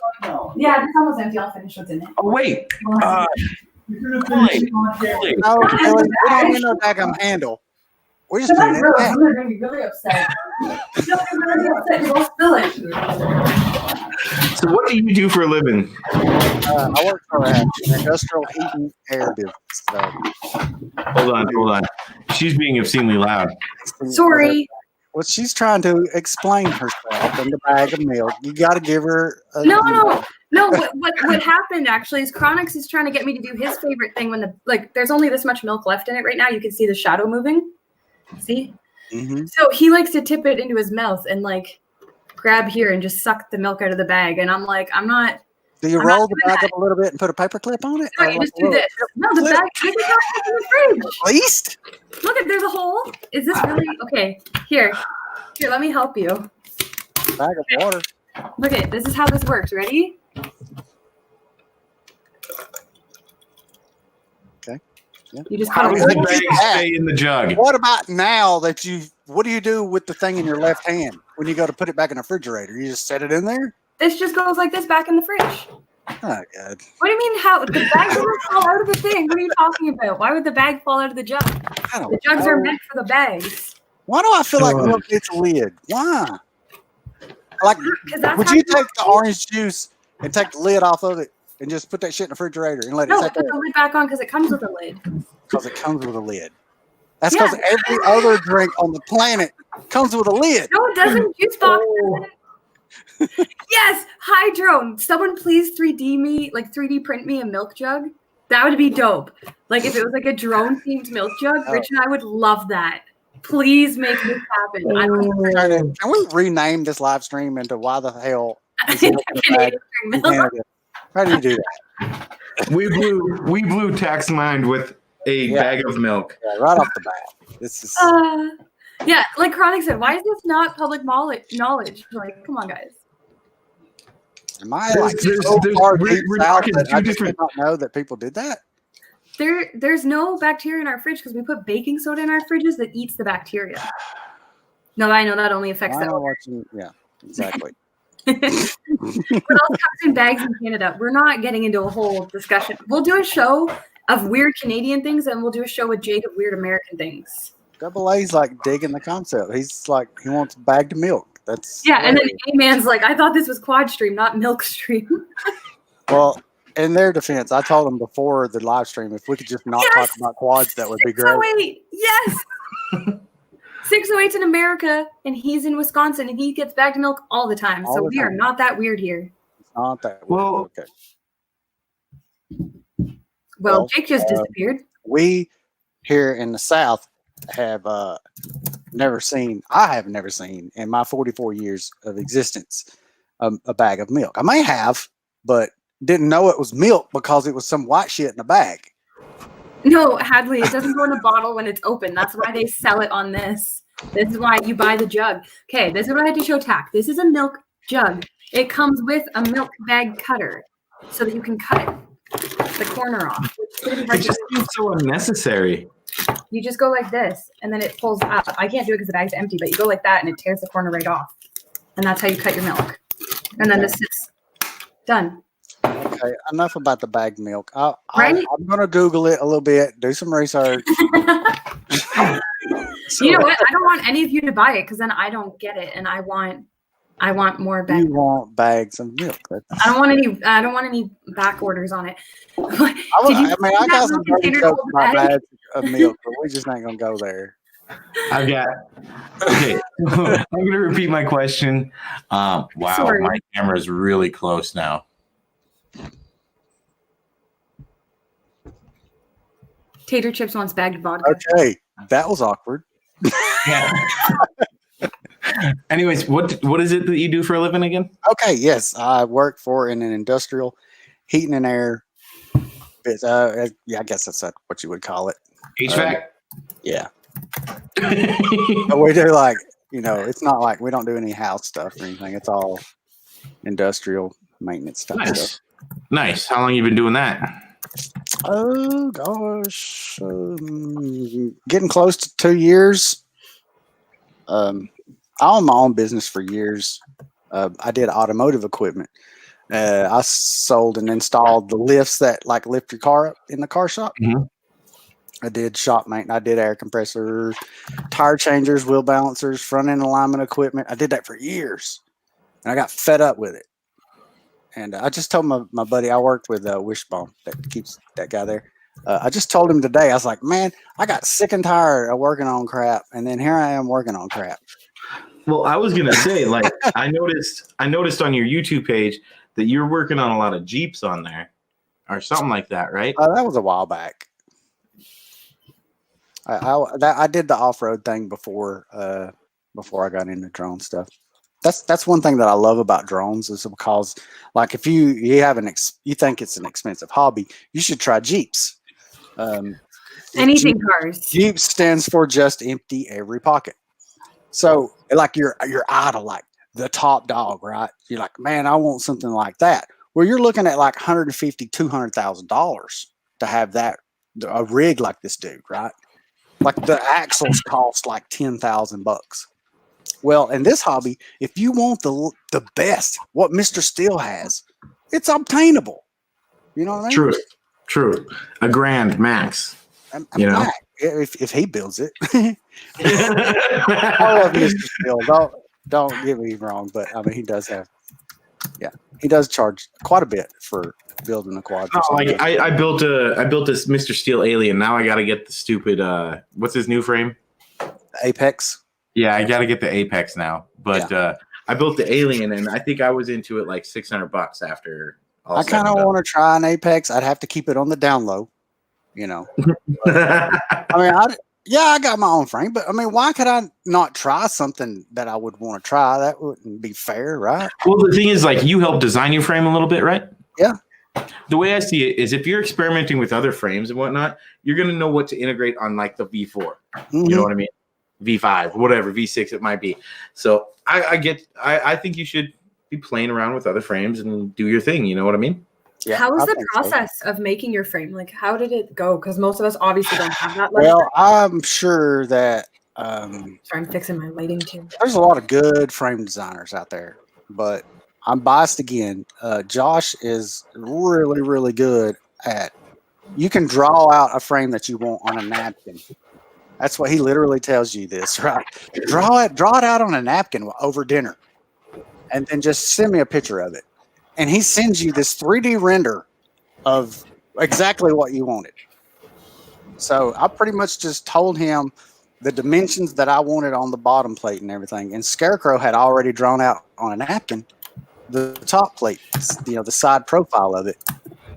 Yeah, it's almost empty. I'll finish what's in it. Oh wait. Kool-Aid. Kool-Aid. No, Billy, we don't need no daggum handle. We just put it in a bag. You're going to be really upset. You're going to be upset. You won't spill it. So what do you do for a living? I work for an industrial heating air business. So. Hold on. She's being obscenely loud. Sorry. Well, she's trying to explain herself in the bag of milk. You got to give her. No. What happened actually is Chronix is trying to get me to do his favorite thing when there's only this much milk left in it right now. You can see the shadow moving. See? Mm-hmm. So he likes to tip it into his mouth and grab here and just suck the milk out of the bag. And I'm like, I'm not. Do you roll the bag up a little bit and put a paper clip on it? No, you just do this. No, the bag. This is how it's in the fridge. At least. Look, there's a hole. Is this really okay? Here, let me help you. Bag of water. Look at this is how this works. Ready? Okay. Yeah. You just How cut does the bag stay in the jug? What about now that what do you do with the thing in your left hand when you go to put it back in the refrigerator? You just set it in there? This just goes like this back in the fridge. Oh, God. What do you mean? How the bag doesn't fall out of the thing? What are you talking about? Why would the bag fall out of the jug? The jugs are meant for the bags. Why do I feel like milk gets a lid? Why? Like, would you take the orange juice and take the lid off of it and just put that shit in the refrigerator and let it sit there? Put the lid back on because it comes with a lid. Because it comes with a lid. That's because every other drink on the planet comes with a lid. No, it doesn't. Juice box. Yes, Hydrone. Someone please 3D print me a milk jug. That would be dope. Like if it was like a drone themed milk jug, Rich and I would love that. Please make this happen. Can we rename this live stream into why the hell is milk in the bag in Canada? How do you do that? We blew Tax mind with a bag of milk. Yeah, right off the bat. This is yeah, like Chronic said, why is this not public knowledge? Like, come on, guys. Am I so far deep south that I just did not know that people did that? There's no bacteria in our fridge because we put baking soda in our fridges that eats the bacteria. No, I know that only affects that. Yeah, exactly. What else comes in bags in Canada? We're not getting into a whole discussion. We'll do a show of weird Canadian things and we'll do a show with Jake of weird American things. Double A's like digging the concept. He's like, he wants bagged milk. That's and then A-Man's like, I thought this was quad stream, not milk stream. Well, in their defense, I told them before the live stream, if we could just not talk about quads, that would be great. 608, yes. 608's in America, and he's in Wisconsin, and he gets bagged milk all the time. So we are not that weird here. It's not that weird. Well, okay. Well, Jake just disappeared. We here in the South have never seen in my 44 years of existence a bag of milk. I may have, but didn't know it was milk because it was some white shit in a bag. No, Hadley, it doesn't go in a bottle when it's open. That's why they sell it on this. This is why you buy the jug. Okay, this is what I had to show TAQ. This is a milk jug. It comes with a milk bag cutter so that you can cut the corner off. It just seems so unnecessary. You just go like this, and then it pulls up. I can't do it because the bag's empty, but you go like that, and it tears the corner right off. And that's how you cut your milk. And then this is done. Okay, enough about the bagged milk. Right? I'm going to Google it a little bit, do some research. You know what? I don't want any of you to buy it because then I don't get it, and I want more bags. You want bags of milk? I don't want any back orders on it. I got some dirty jokes about bags of milk, but we just ain't gonna go there. Okay, I'm gonna repeat my question. Wow, Sorry. My camera is really close now. Tater Chips wants bagged vodka. Okay, that was awkward. Yeah. Anyways, what is it that you do for a living again? Okay, yes, I work for in an industrial heating and air. Yeah, I guess that's what you would call it. HVAC. Yeah. But we do it's not like we don't do any house stuff or anything. It's all industrial maintenance stuff. Nice. How long you been doing that? Oh gosh, getting close to 2 years. I owned my own business for years. I did automotive equipment. I sold and installed the lifts that lift your car up in the car shop. Mm-hmm. I did shop maintenance. I did air compressors, tire changers, wheel balancers, front end alignment equipment. I did that for years, and I got fed up with it. And I just told my buddy I worked with, Wishbone, that keeps that guy there. I just told him today, I was like, man, I got sick and tired of working on crap. And then here I am working on crap. Well, I was gonna say, like, I noticed on your YouTube page that you're working on a lot of Jeeps on there, or something like that, right? That was a while back. I did the off road thing before I got into drone stuff. That's one thing that I love about drones is because, like, if you have you think it's an expensive hobby, you should try Jeeps. Anything cars. Jeep stands for just empty every pocket. So, like, you're out of like the top dog, right? You're like, man, I want something like that. Well, you're looking at like $150,000, $200,000 to have that a rig like this dude, right? Like the axles cost like $10,000. Well, in this hobby, if you want the best, what Mr. Steel has, it's obtainable. You know what I mean? True. A grand max. You know, if he builds it. I love Mr. Steel. Don't get me wrong, but I mean he does charge quite a bit for building a quad. Like I built this Mr. Steel alien. Now I got to get the stupid what's his new frame? Apex. Yeah, I got to get the Apex now. But I built the alien, and I think I was into it like $600 after. I kind of want to try an Apex. I'd have to keep it on the down low, you know. I mean, I got my own frame, but I mean, why could I not try something that I would want to try? That wouldn't be fair, right? Well, the thing is, like, you help design your frame a little bit, right? Yeah. The way I see it is if you're experimenting with other frames and whatnot, you're going to know what to integrate on like the V4. Mm-hmm. You know what I mean? V5, whatever, V6 it might be. So I think you should be playing around with other frames and do your thing. You know what I mean? Yeah, how was the process of making your frame? Like, how did it go? Because most of us obviously don't have that. Well, I'm sure that. Sorry, I'm fixing my lighting too. There's a lot of good frame designers out there, but I'm biased again. Josh is really, really good at. You can draw out a frame that you want on a napkin. That's what he literally tells you. This, right? Draw it out on a napkin over dinner, and then just send me a picture of it. And he sends you this 3D render of exactly what you wanted. So I pretty much just told him the dimensions that I wanted on the bottom plate and everything. And Scarecrow had already drawn out on a napkin the top plate, you know, the side profile of it.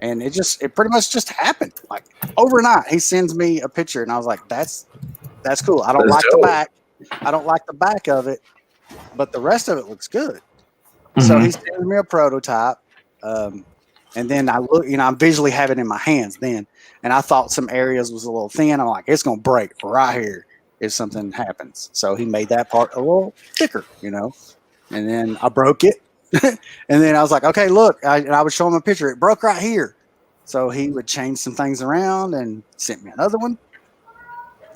And it pretty much just happened. Like overnight, he sends me a picture, and I was like, "That's cool. I don't like the back. I don't like the back of it, but the rest of it looks good." So he sends me a prototype, and then I look, you know, I'm visually have it in my hands then, and I thought some areas was a little thin. I'm like, it's gonna break right here if something happens. So he made that part a little thicker, you know, and then I broke it, and then I was like, okay, look, I would show him a picture. It broke right here, so he would change some things around and sent me another one,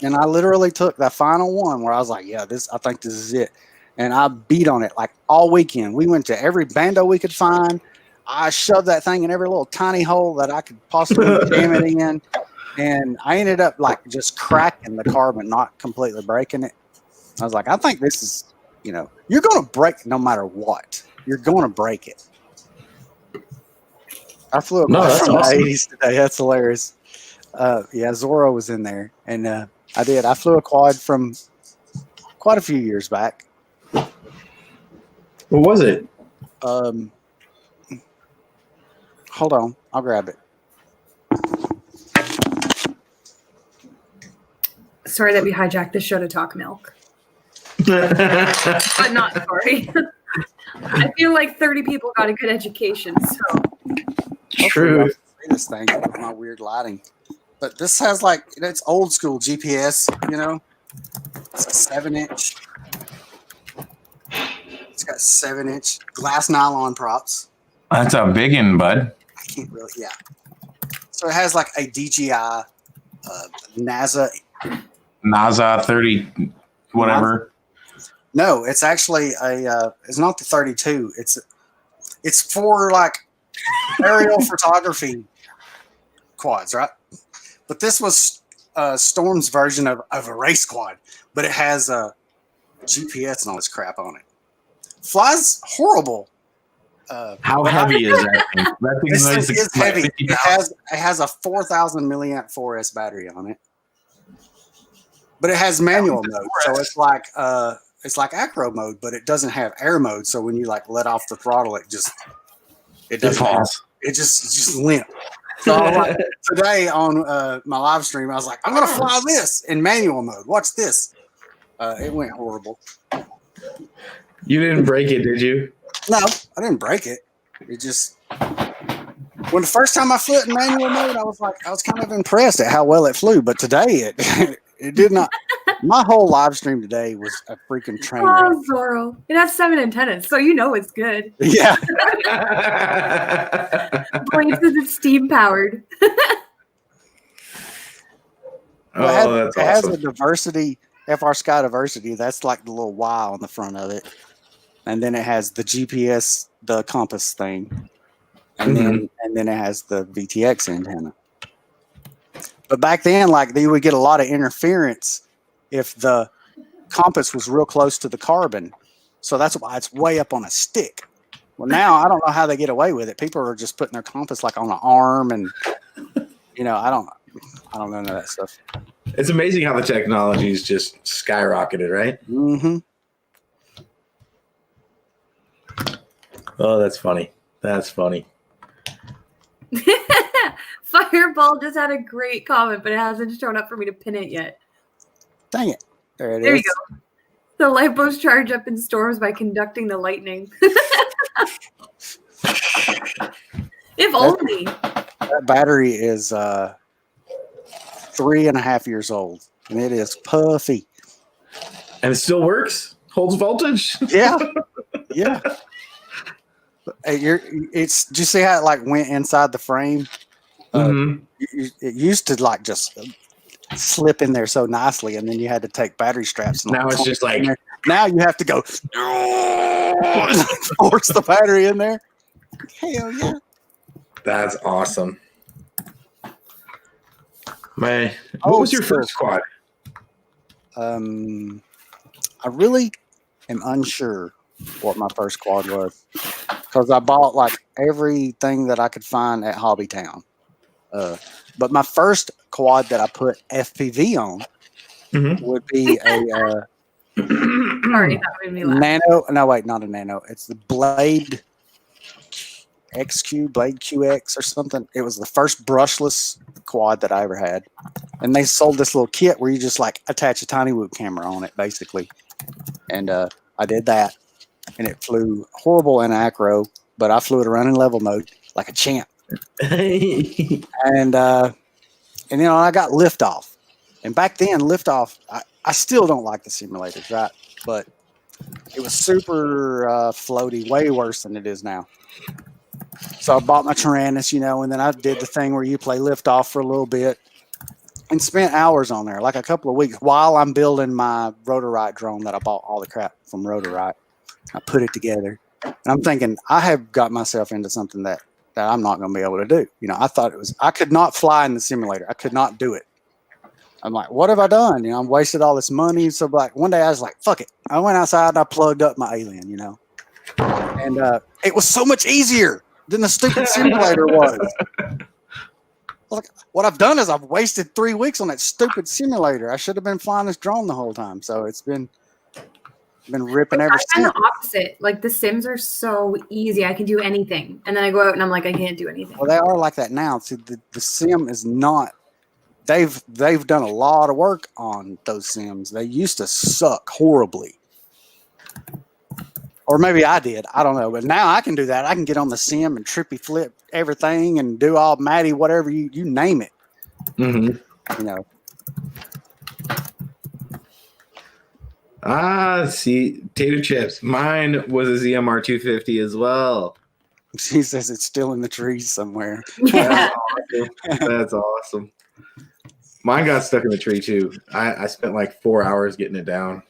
and I literally took that final one where I was like, yeah, I think this is it. And I beat on it like all weekend. We went to every bando we could find. I shoved that thing in every little tiny hole that I could possibly jam it in. And I ended up like just cracking the carbon, not completely breaking it. I was like, I think this is, you know, you're going to break no matter what. You're going to break it. I flew a from the 80s today. That's hilarious. Yeah, Zorro was in there. And I flew a quad from quite a few years back. What was it? Hold on. I'll grab it. Sorry that we hijacked the show to talk milk. But not sorry. I feel like 30 people got a good education, so. True. See this thing with my weird lighting. But this has like, it's old school GPS, you know? It's a 7-inch. It's got 7-inch glass nylon props. That's a big one, bud. I can't really, yeah. So it has like a DJI NASA 30, whatever. No, it's actually it's not the 32. It's for like aerial photography quads, right? But this was Storm's version of a race quad, but it has a GPS and all this crap on it. Flies horrible. How heavy is that thing? That thing is heavy. It has a 4,000 milliamp 4S battery on it, but it has manual mode, so it's like it's like acro mode, but it doesn't have air mode. So when you like let off the throttle, it doesn't falls. It just limp. So like, today on my live stream, I was like, I'm gonna fly this in manual mode. Watch this. It went horrible. You didn't break it, did you? No, I didn't break it. It just when the first time I flew it in manual mode, I was kind of impressed at how well it flew. But today it did not. My whole live stream today was a freaking train wreck. Oh, Zorro. It has 7 antennas, so you know it's good. Yeah. Boy, it's steam powered. It has a diversity, FR Sky diversity. That's like the little Y on the front of it. And then it has the GPS, the compass thing. And then it has the VTX antenna. But back then, like you would get a lot of interference if the compass was real close to the carbon. So that's why it's way up on a stick. Well, now I don't know how they get away with it. People are just putting their compass like on an arm, and I don't know none of that stuff. It's amazing how the technology's just skyrocketed, right? Mm-hmm. Oh, that's funny. That's funny. Fireball just had a great comment, but it hasn't shown up for me to pin it yet. Dang it. There it is. There you go. The lifeboats charge up in storms by conducting the lightning. If only. That battery is 3.5 years old, and it is puffy. And it still works? Holds voltage? Yeah. Yeah. Did you see how it like went inside the frame? It used to like just slip in there so nicely, and then you had to take battery straps. And now it's just like now you have to go force the battery in there. Hell yeah! That's awesome. What was your first quad? I really am unsure what my first quad was, because I bought like everything that I could find at Hobby Town. But my first quad that I put FPV on would be a Sorry, that made me laugh. Nano. No, wait, not a Nano. It's the Blade Blade QX or something. It was the first brushless quad that I ever had. And they sold this little kit where you just like attach a tiny whoop camera on it, basically. And I did that. And it flew horrible in acro, but I flew it around in level mode like a champ. And I got liftoff. And back then, liftoff, I still don't like the simulators, right? But it was super floaty, way worse than it is now. So I bought my Tyrannus, and then I did the thing where you play liftoff for a little bit and spent hours on there, like a couple of weeks, while I'm building my Rotorite drone that I bought all the crap from Rotorite. I put it together. And I'm thinking, I have got myself into something that I'm not going to be able to do. I thought I could not fly in the simulator. I could not do it. I'm like, what have I done? I'm wasted all this money. So like one day I was like, fuck it. I went outside and I plugged up my Alien, and it was so much easier than the stupid simulator was. Like, what I've done is I've wasted 3 weeks on that stupid simulator. I should have been flying this drone the whole time. So it's been ripping ever since. I'm the opposite. Like the sims are so easy. I can do anything. And then I go out and I'm like, I can't do anything. Well, they are like that now. See, the sim is not. They've done a lot of work on those sims. They used to suck horribly. Or maybe I did. I don't know. But now I can do that. I can get on the sim and trippy flip everything and do all Matty, whatever you name it. See, tater chips. Mine was a ZMR 250 as well. She says it's still in the trees somewhere. Yeah. That's awesome. Mine got stuck in the tree too. I spent like 4 hours getting it down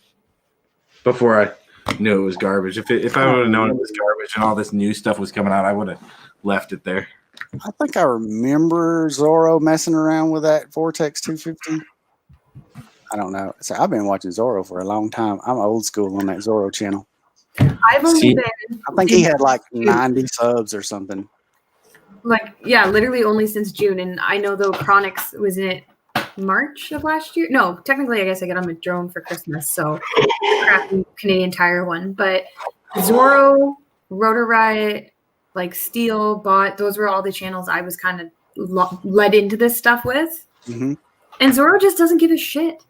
before I knew it was garbage. If I would have known it was garbage and all this new stuff was coming out, I would have left it there. I think I remember Zorro messing around with that Vortex 250. I don't know. So I've been watching Zorro for a long time. I'm old school on that Zorro channel. I've only been. I think he had like 90 subs or something. Like, yeah, literally only since June. And I know though Chronix was in it March of last year. No, technically, I guess I got him a drone for Christmas. So crappy Canadian Tire one. But Zorro, Rotor Riot, like Steel, Bot, those were all the channels I was kind of led into this stuff with. Mm-hmm. And Zorro just doesn't give a shit.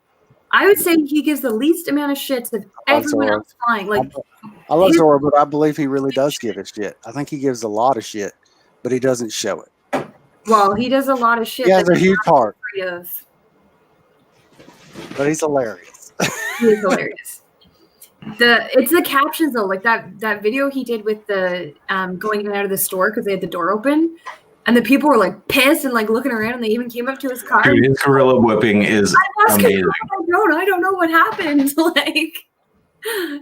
I would say he gives the least amount of shits of everyone else flying. Like, I love Zorro, but I believe he really does give a shit. I think he gives a lot of shit, but he doesn't show it. Well, he does a lot of shit. He has a huge heart. But he's hilarious. He is hilarious. It's the captions though, like that video he did with the going in and out of the store because they had the door open, and the people were like pissed and like looking around, and they even came up to his car. Dude, his gorilla whipping is amazing. I don't know what happened. Like,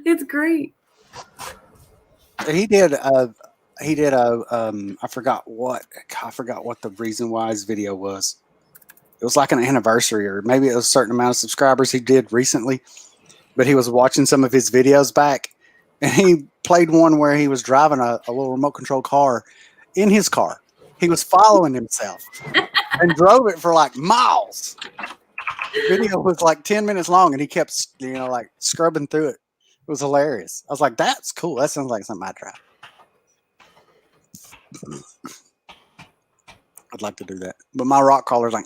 it's great. He did a I forgot what the reason why his video was. It was like an anniversary, or maybe it was a certain amount of subscribers he did recently. But he was watching some of his videos back, and he played one where he was driving a little remote control car in his car. He was following himself and drove it for like miles. The video was like 10 minutes long, and he kept, like scrubbing through it. It was hilarious. I was like, that's cool. That sounds like something I'd try. I'd like to do that. But my rock crawler's like,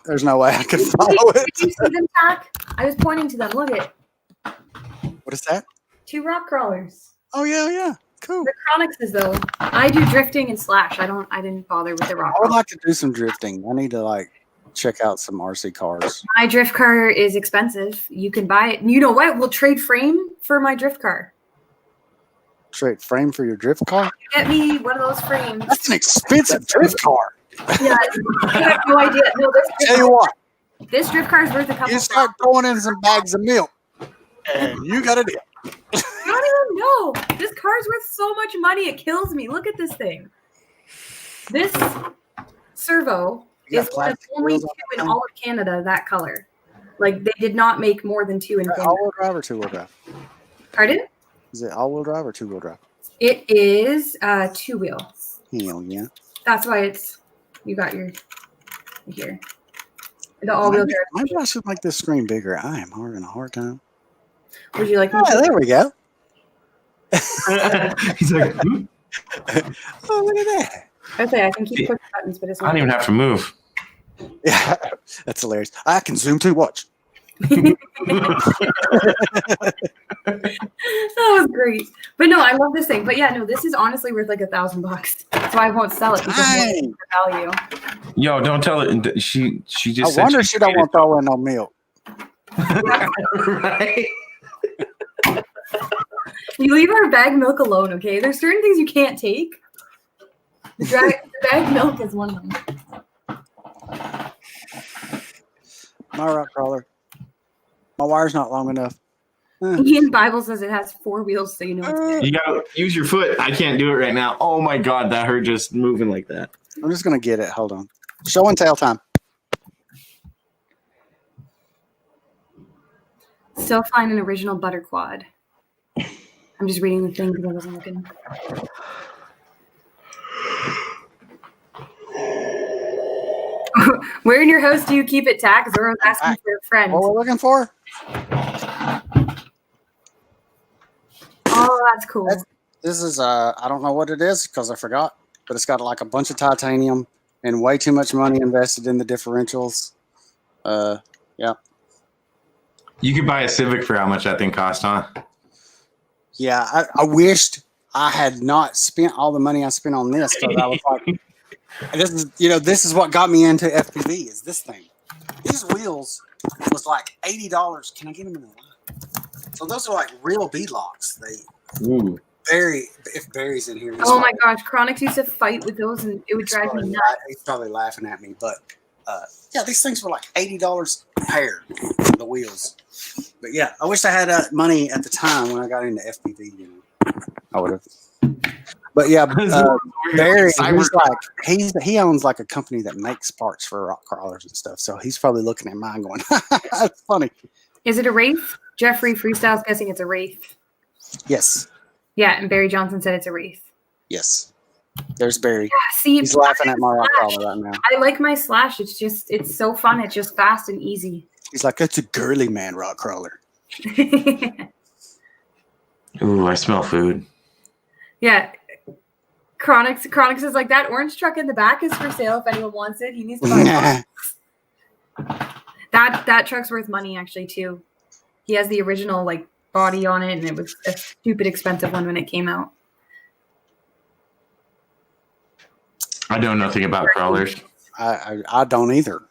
there's no way I can follow it. Did you see them, TAQ? I was pointing to them. Look at What is that? 2 rock crawlers. Oh, yeah. Cool. The Chronixes, though. I do drifting and slash. I didn't bother with the rock I would crawler. like to do some drifting. I need to check out some RC cars. My drift car is expensive. You can buy it. And you know what? We'll trade frame for my drift car. Trade frame for your drift car? Get me one of those frames. That's an expensive drift car. Yeah, I have no idea. No, Tell you what. This drift car is worth a couple. You start throwing in some bags of milk, and you got a deal. I don't even know. This car's worth so much money. It kills me. Look at this thing. This servo is one of only 2 in all of Canada that color. Like, they did not make more than 2 in Canada. All-wheel drive or two-wheel drive? Pardon? Is it all-wheel drive or two-wheel drive? It is 2-wheel. Hell yeah. That's why you got your here. The all-wheel drive. Maybe I should make this screen bigger. I am having a hard time. Would you like me Oh, there we go. He's like, Oh, look at that. Okay, I can keep pushing buttons, but it's I don't even have to move. Yeah, that's hilarious. I can zoom too. Watch. That was great. But no, I love this thing. But yeah, no, this is honestly worth like $1,000. That's why I won't sell it, because of the value. Yo, don't tell it. She just. I wonder if she don't want to throw in no milk. Right. You leave our bag milk alone, okay? There's certain things you can't take. The bag milk is one of them. My rock crawler. My wire's not long enough. Ian Bible says it has 4 wheels, so you know it's good. You gotta use your foot. I can't do it right now. Oh my god, that hurt just moving like that. I'm just gonna get it. Hold on. Show and tell time. Still find an original butter quad. I'm just reading the thing because I wasn't looking. Where in your house do you keep it, TAQ? Because we're asking for a friend. What we're looking for? Oh, that's cool. This is I don't know what it is because I forgot, but it's got like a bunch of titanium and way too much money invested in the differentials. Yeah. You could buy a Civic for how much that thing cost, huh? Yeah, I wished I had not spent all the money I spent on this, because I was like, this is what got me into FPV is this thing. These wheels was like $80. Can I get them in the line? So those are like real beadlocks. If Barry's in here. Oh my gosh, Chronix used to fight with those, and it would drive me nuts. He's probably laughing at me, but yeah, these things were like $80 a pair, the wheels. But yeah, I wish I had money at the time when I got into FPV. I would have. But yeah, Barry, he owns like a company that makes parts for rock crawlers and stuff. So he's probably looking at mine going, "That's funny." Is it a Wraith? Jeffrey Freestyle's guessing it's a Wraith. Yes. Yeah, and Barry Johnson said it's a Wraith. Yes. There's Barry. Yeah, see, He's laughing at my rock crawler right now. I like my Slash. It's so fun. It's just fast and easy. He's like, it's a girly man rock crawler. Ooh, I smell food. Yeah. Chronix is like, that orange truck in the back is for sale if anyone wants it. He needs to buy it. That truck's worth money actually too. He has the original like body on it, and it was a stupid expensive one when it came out. I know nothing about crawlers. I don't either.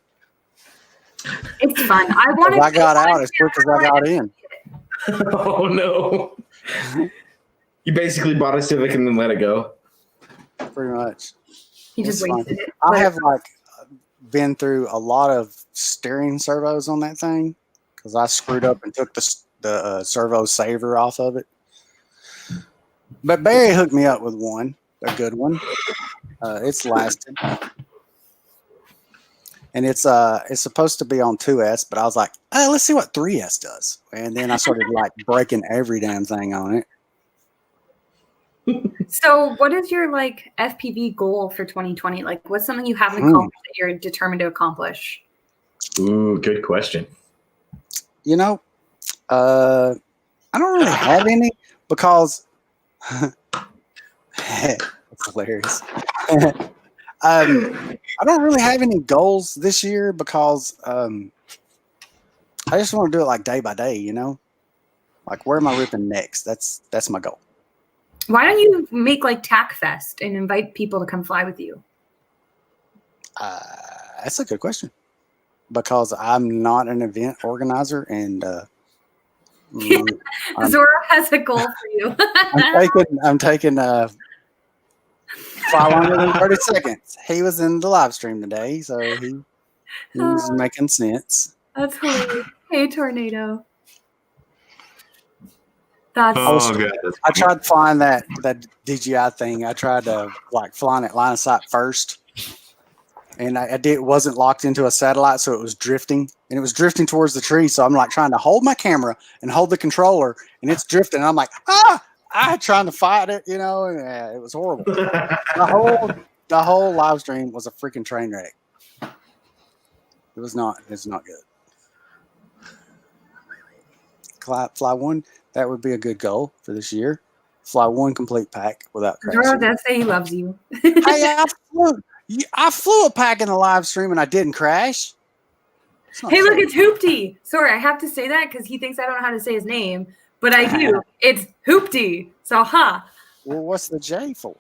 It's fun. I got out as quick as I got in. Oh no! You basically bought a Civic and then let it go. Pretty much. He just wasted it. I have like been through a lot of steering servos on that thing because I screwed up and took the servo saver off of it. But Barry hooked me up with one, a good one. It's lasted, and it's supposed to be on 2S, but I was like, let's see what 3S does, and then I started like breaking every damn thing on it. So what is your like FPV goal for 2020? Like what's something you haven't accomplished that you're determined to accomplish? Ooh, good question. You know, I don't really have any because it's hilarious. I don't really have any goals this year because I just want to do it like day by day, you know? Like where am I ripping next? That's my goal. Why don't you make like TAQ Fest and invite people to come fly with you? That's a good question. Because I'm not an event organizer, and Zora has a goal for you. I'm taking 530 seconds. He was in the live stream today, so he's making sense. That's hilarious. Hey, Tornado. I tried flying that DJI thing. I tried to like flying at line of sight first, and it wasn't locked into a satellite, so it was drifting, and it was drifting towards the tree. So I'm like trying to hold my camera and hold the controller, and it's drifting. And I'm like, I trying to fight it, you know, and it was horrible. The whole live stream was a freaking train wreck. It's not good. Fly one. That would be a good goal for this year. Fly one complete pack without crashing. Girl, that's say he loves you. Hey, I flew a pack in the live stream and I didn't crash. Hey, look, it's Hoopty. Sorry, I have to say that because he thinks I don't know how to say his name, but I do. It's Hoopty. So, Well, what's the J for?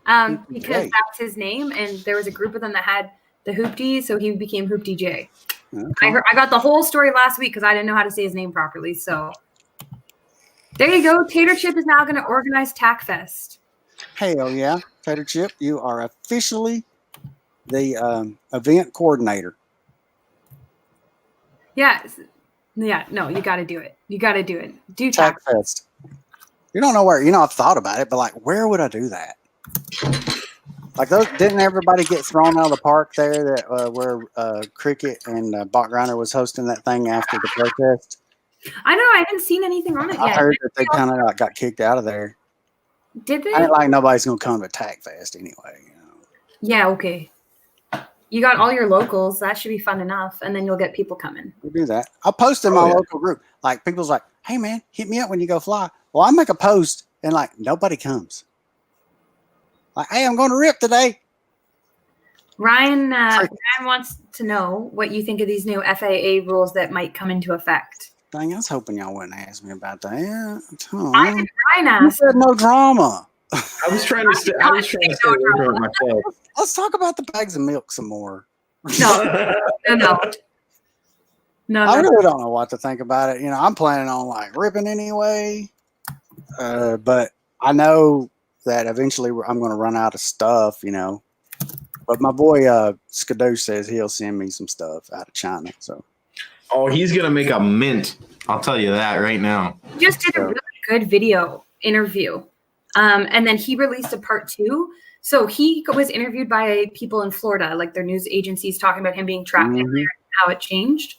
Because that's his name, and there was a group of them that had the Hoopty, so he became Hoopty J. Okay. I got the whole story last week because I didn't know how to say his name properly, so... There you go. Tater Chip is now going to organize TAQ Fest. Hell yeah. Tater Chip, you are officially the event coordinator. Yeah. No, you got to do it. You got to do it. Do TAQ Fest. You don't know where, I've thought about it, but like, where would I do that? Like, didn't everybody get thrown out of the park there where Cricket and Bach Grinder was hosting that thing after the protest? I know. I haven't seen anything on it yet. I heard that they kind of got kicked out of there. Did they? I ain't like nobody's going to come to TAQ Fest anyway. Yeah, okay. You got all your locals. That should be fun enough. And then you'll get people coming. We'll do that. I'll post in my local group. Like, people's like, hey, man, hit me up when you go fly. Well, I make a post, and, like, nobody comes. Like, hey, I'm going to rip today. Ryan wants to know what you think of these new FAA rules that might come into effect. Dang, I was hoping y'all wouldn't ask me about that. Ryan asked. You said no drama. I was trying to stay away from it myself. Let's talk about the bags of milk some more. No. I really don't know what to think about it. I'm planning on like ripping anyway. But I know that eventually I'm going to run out of stuff, But my boy Skadoosh says he'll send me some stuff out of China. So. Oh, he's going to make a mint. I'll tell you that right now. He just did a really good video interview. And then he released a part 2. So he was interviewed by people in Florida, like their news agencies talking about him being trapped in there and how it changed.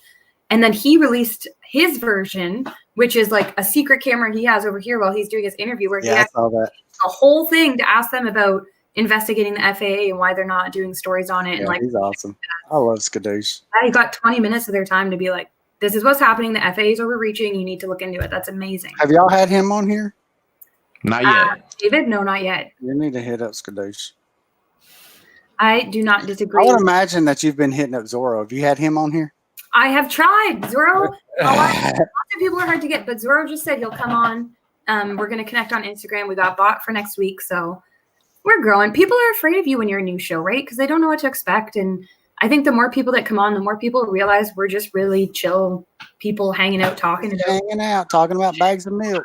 And then he released his version, which is like a secret camera he has over here while he's doing his interview where he has the whole thing to ask them about investigating the FAA and why they're not doing stories on it. Yeah, And like, he's awesome. I love Skadoosh. he got 20 minutes of their time to be like, this is what's happening. The FAA is overreaching. You need to look into it. That's amazing. Have y'all had him on here? Not yet. David? No, not yet. You need to hit up Skadoosh. I do not I disagree. would imagine that you've been hitting up Zorro. Have you had him on here? I have tried. Zorro, lots of people are hard to get, but Zorro just said he'll come on. We're going to connect on Instagram. We got bought for next week, so we're growing. People are afraid of you when you're a new show, right? Because they don't know what to expect. And I think the more people that come on, the more people realize we're just really chill people hanging out, talking Talking about bags of milk.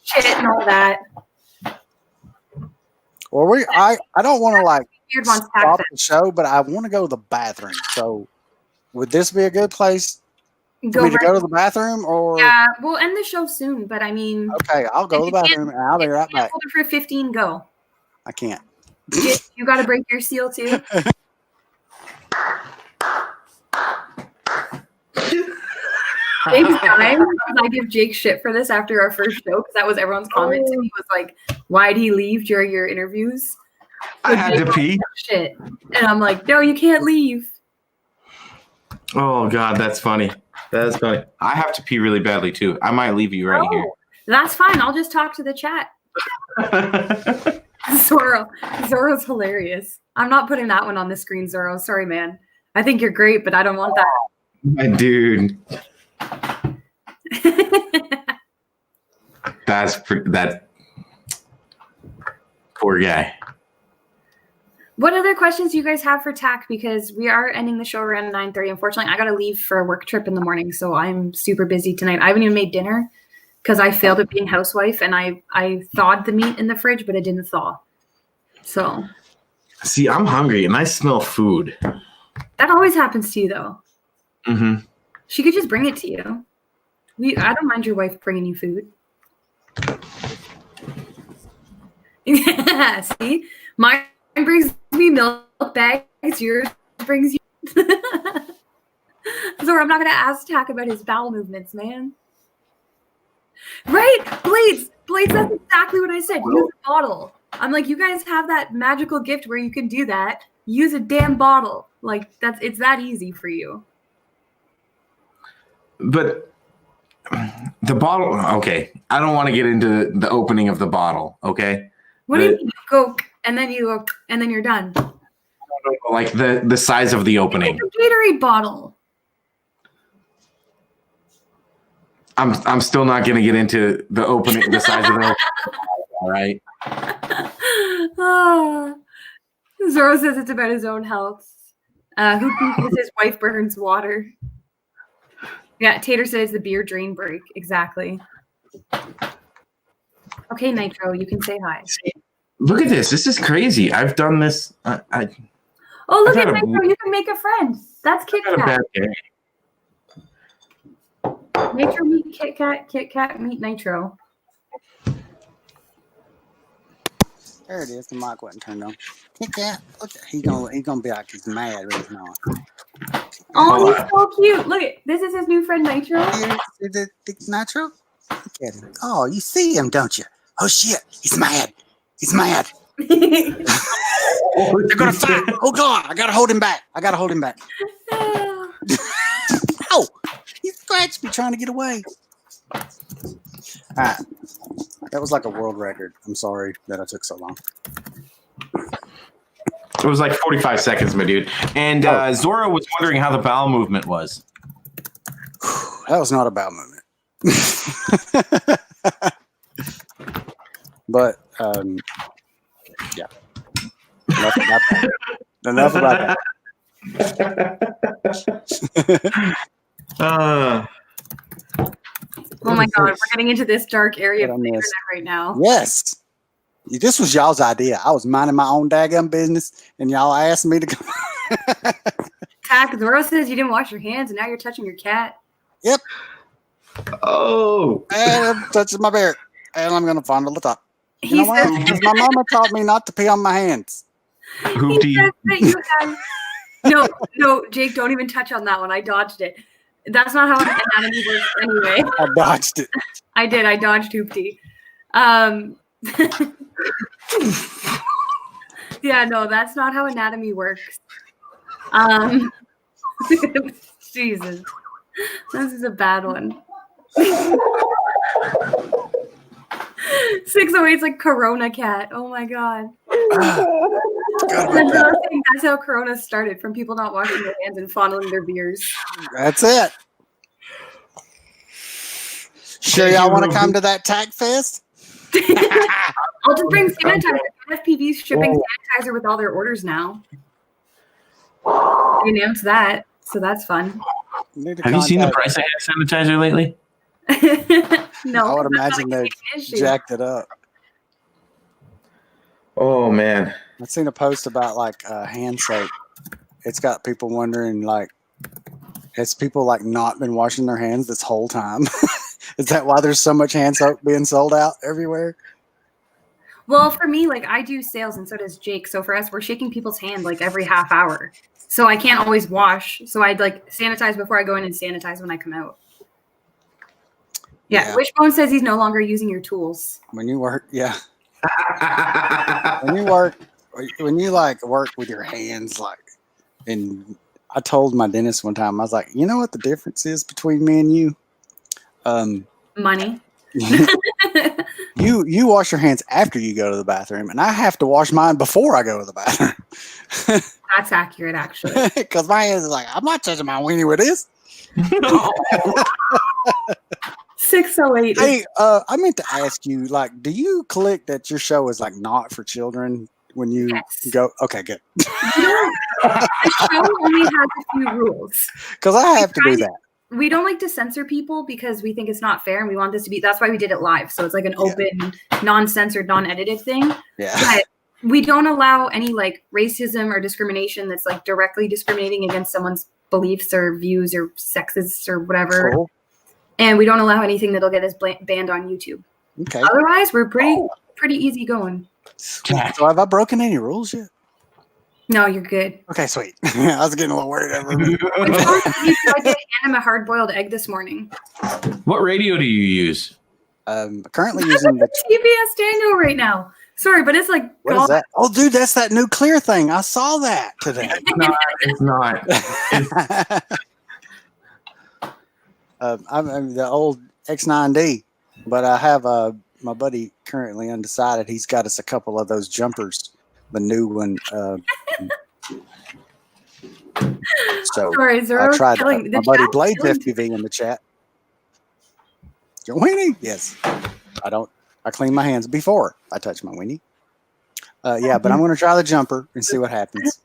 shit and all that. Well, I don't want to like Weird ones stop the show, but I want to go to the bathroom. So, would this be a good place for me to go to the bathroom? Or yeah, we'll end the show soon. But I mean, okay, I'll go to the bathroom and I'll be right back. Hold it for 15. Go. I can't. You got to break your seal too. Jake's dying because I give Jake shit for this after our first show because that was everyone's comment to me was like, why'd he leave during your interviews? I had to pee. Shit. And I'm like, no, you can't leave. Oh God, that's funny. That's funny. I have to pee really badly too. I might leave you right here. That's fine. I'll just talk to the chat. Zorro's hilarious. I'm not putting that one on the screen, Zorro. Sorry, man. I think you're great, but I don't want that. My dude. That poor guy. What other questions do you guys have for TAQ? Because we are ending the show around 9:30. Unfortunately, I got to leave for a work trip in the morning, so I'm super busy tonight. I haven't even made dinner because I failed at being housewife, and I thawed the meat in the fridge, but it didn't thaw. So. See, I'm hungry, and I smell food. That always happens to you, though. Mm-hmm. She could just bring it to you. I don't mind your wife bringing you food. Yeah, see? Mine brings me milk bags. Yours brings you. Zora, I'm not going to ask TAQ about his bowel movements, man. Right? Blades, that's exactly what I said. Use a bottle. I'm like, you guys have that magical gift where you can do that. Use a damn bottle. Like, it's that easy for you. But the bottle, okay. I don't want to get into the opening of the bottle, okay? What do you mean? You go, and then you go, and then you're done. Like the size of the opening. It's a Gatorade bottle. I'm still not going to get into the opening, the size of the opening. All right. Zorro says it's about his own health. Who thinks his wife burns water? Yeah, Tater says the beer drain break. Exactly. Okay, Nitro, you can say hi. Look at this. This is crazy. I've done this. Oh, look at Nitro. You can make a friend. That's Kit Kat. Nitro meet Kit Kat. Kit Kat meet Nitro. There it is. The mic wasn't turned on. Kit Kat. Look, he's gonna be like he's mad, but he's not. Oh, he's so cute. Look at this. Is his new friend Nitro. See the Nitro? Look at him. Oh, you see him, don't you? Oh shit, he's mad. He's mad. They're gonna fight. Oh god, I gotta hold him back. Oh, he scratched me trying to get away. All right. That was like a world record. I'm sorry that I took so long. It was like 45 seconds, my dude. And Zorro was wondering how the bowel movement was. That was not a bowel movement. But, yeah. Enough about that. Oh my god, we're getting into this dark area of the internet right now. Yes. This was y'all's idea. I was minding my own daggum business, and y'all asked me to come. TAQ, Zorro says you didn't wash your hands, and now you're touching your cat. Yep. Oh. And I'm touching my beard, and I'm going to fondle the top. He says because my mama taught me not to pee on my hands. He says that you had... No, Jake, don't even touch on that one. I dodged it. That's not how anatomy works anyway. I dodged it. I did. I dodged Hoopty. Yeah, no, that's not how anatomy works. Jesus, this is a bad one. 608's like Corona cat. Oh my god. That's how Corona started, from people not washing their hands and fondling their beers. That's it. Sure, y'all want to come to that TAQ Fest? I'll just bring sanitizer. FPV's shipping sanitizer with all their orders now. They announced that, so that's fun. Have you seen the price of hand sanitizer lately? No, I would imagine they jacked it up. Oh man, I've seen a post about like hand soap. It's got people wondering, like, has people like not been washing their hands this whole time? Is that why there's so much hand soap being sold out everywhere? Well, for me, like, I do sales and so does Jake. So for us, we're shaking people's hand like every half hour. So I can't always wash. So I'd like sanitize before I go in and sanitize when I come out. Yeah. Wishbone says he's no longer using your tools. When you work, yeah. when you like work with your hands, like, and I told my dentist one time, I was like, you know what the difference is between me and you? Money. You wash your hands after you go to the bathroom, and I have to wash mine before I go to the bathroom. That's accurate, actually. Because my hands is like, I'm not touching my weenie with this. 608. Hey, I meant to ask you, like, do you click that your show is like not for children when you go? Okay, good. The show only has a few rules. Because I have to do that. We don't like to censor people because we think it's not fair, and we want this to be. That's why we did it live, so it's like an open, non-censored, non-edited thing. Yeah. But we don't allow any like racism or discrimination that's like directly discriminating against someone's beliefs or views or sexes or whatever. Cool. And we don't allow anything that'll get us banned on YouTube. Okay. Otherwise, we're pretty easy going. So have I broken any rules yet? No, you're good. Okay, sweet. I was getting a little worried over me. I gave him a hard-boiled egg this morning. What radio do you use? Currently using the TBS Daniel right now. Sorry, but it's like what is that? Oh, dude, that's that new clear thing. I saw that today. It's not. I'm the old X9D, but I have my buddy currently undecided. He's got us a couple of those jumpers, the new one. So sorry, I tried my buddy Blade's FPV in the chat. Your weenie? Yes. I clean my hands before I touch my weenie. Yeah, but I'm going to try the jumper and see what happens.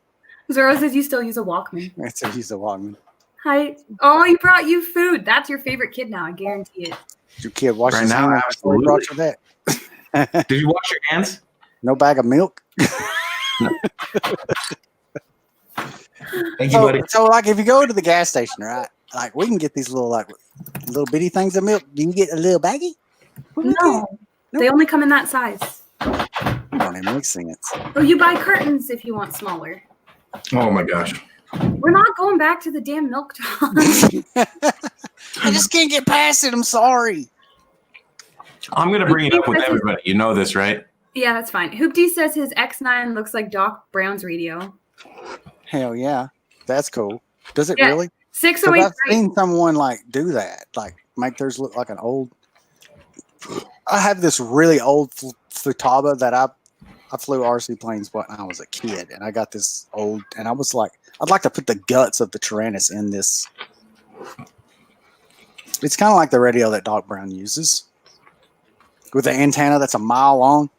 Zoro says you still use a Walkman. I still use the Walkman. Hi. Oh, he brought you food. That's your favorite kid now. I guarantee it. Did your kid wash his hands before he brought you that? Did you wash your hands? No bag of milk? Thank you, buddy. So, like, if you go to the gas station, right? Like, we can get these little bitty things of milk. Do you get a little baggie? No, they only come in that size. Don't even make sense. Oh, you buy cartons if you want smaller. Oh my gosh. We're not going back to the damn milk talk. I just can't get past it. I'm sorry. I'm going to bring it up with everybody. You know this, right? Yeah, that's fine. Hoopty says his X9 looks like Doc Brown's radio. Hell yeah. That's cool. Does it really? 608. I've seen someone like do that, like make theirs look like an old. I have this really old Futaba that I flew RC planes when I was a kid, and I got this old, and I was like, I'd like to put the guts of the Tyrannus in this. It's kind of like the radio that Doc Brown uses, with the antenna that's a mile long,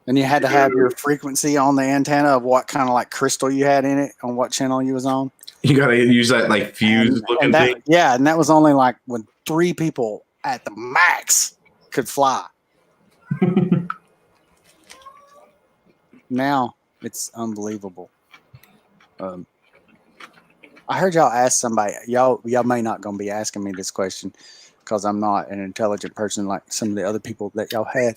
and you had to have your frequency on the antenna of what kind of like crystal you had in it, on what channel you was on. You got to use that like fuse looking thing. Yeah, and that was only like when 3 people at the max could fly. Now it's unbelievable. I heard y'all ask somebody. Y'all may not gonna be asking me this question because I'm not an intelligent person like some of the other people that y'all had.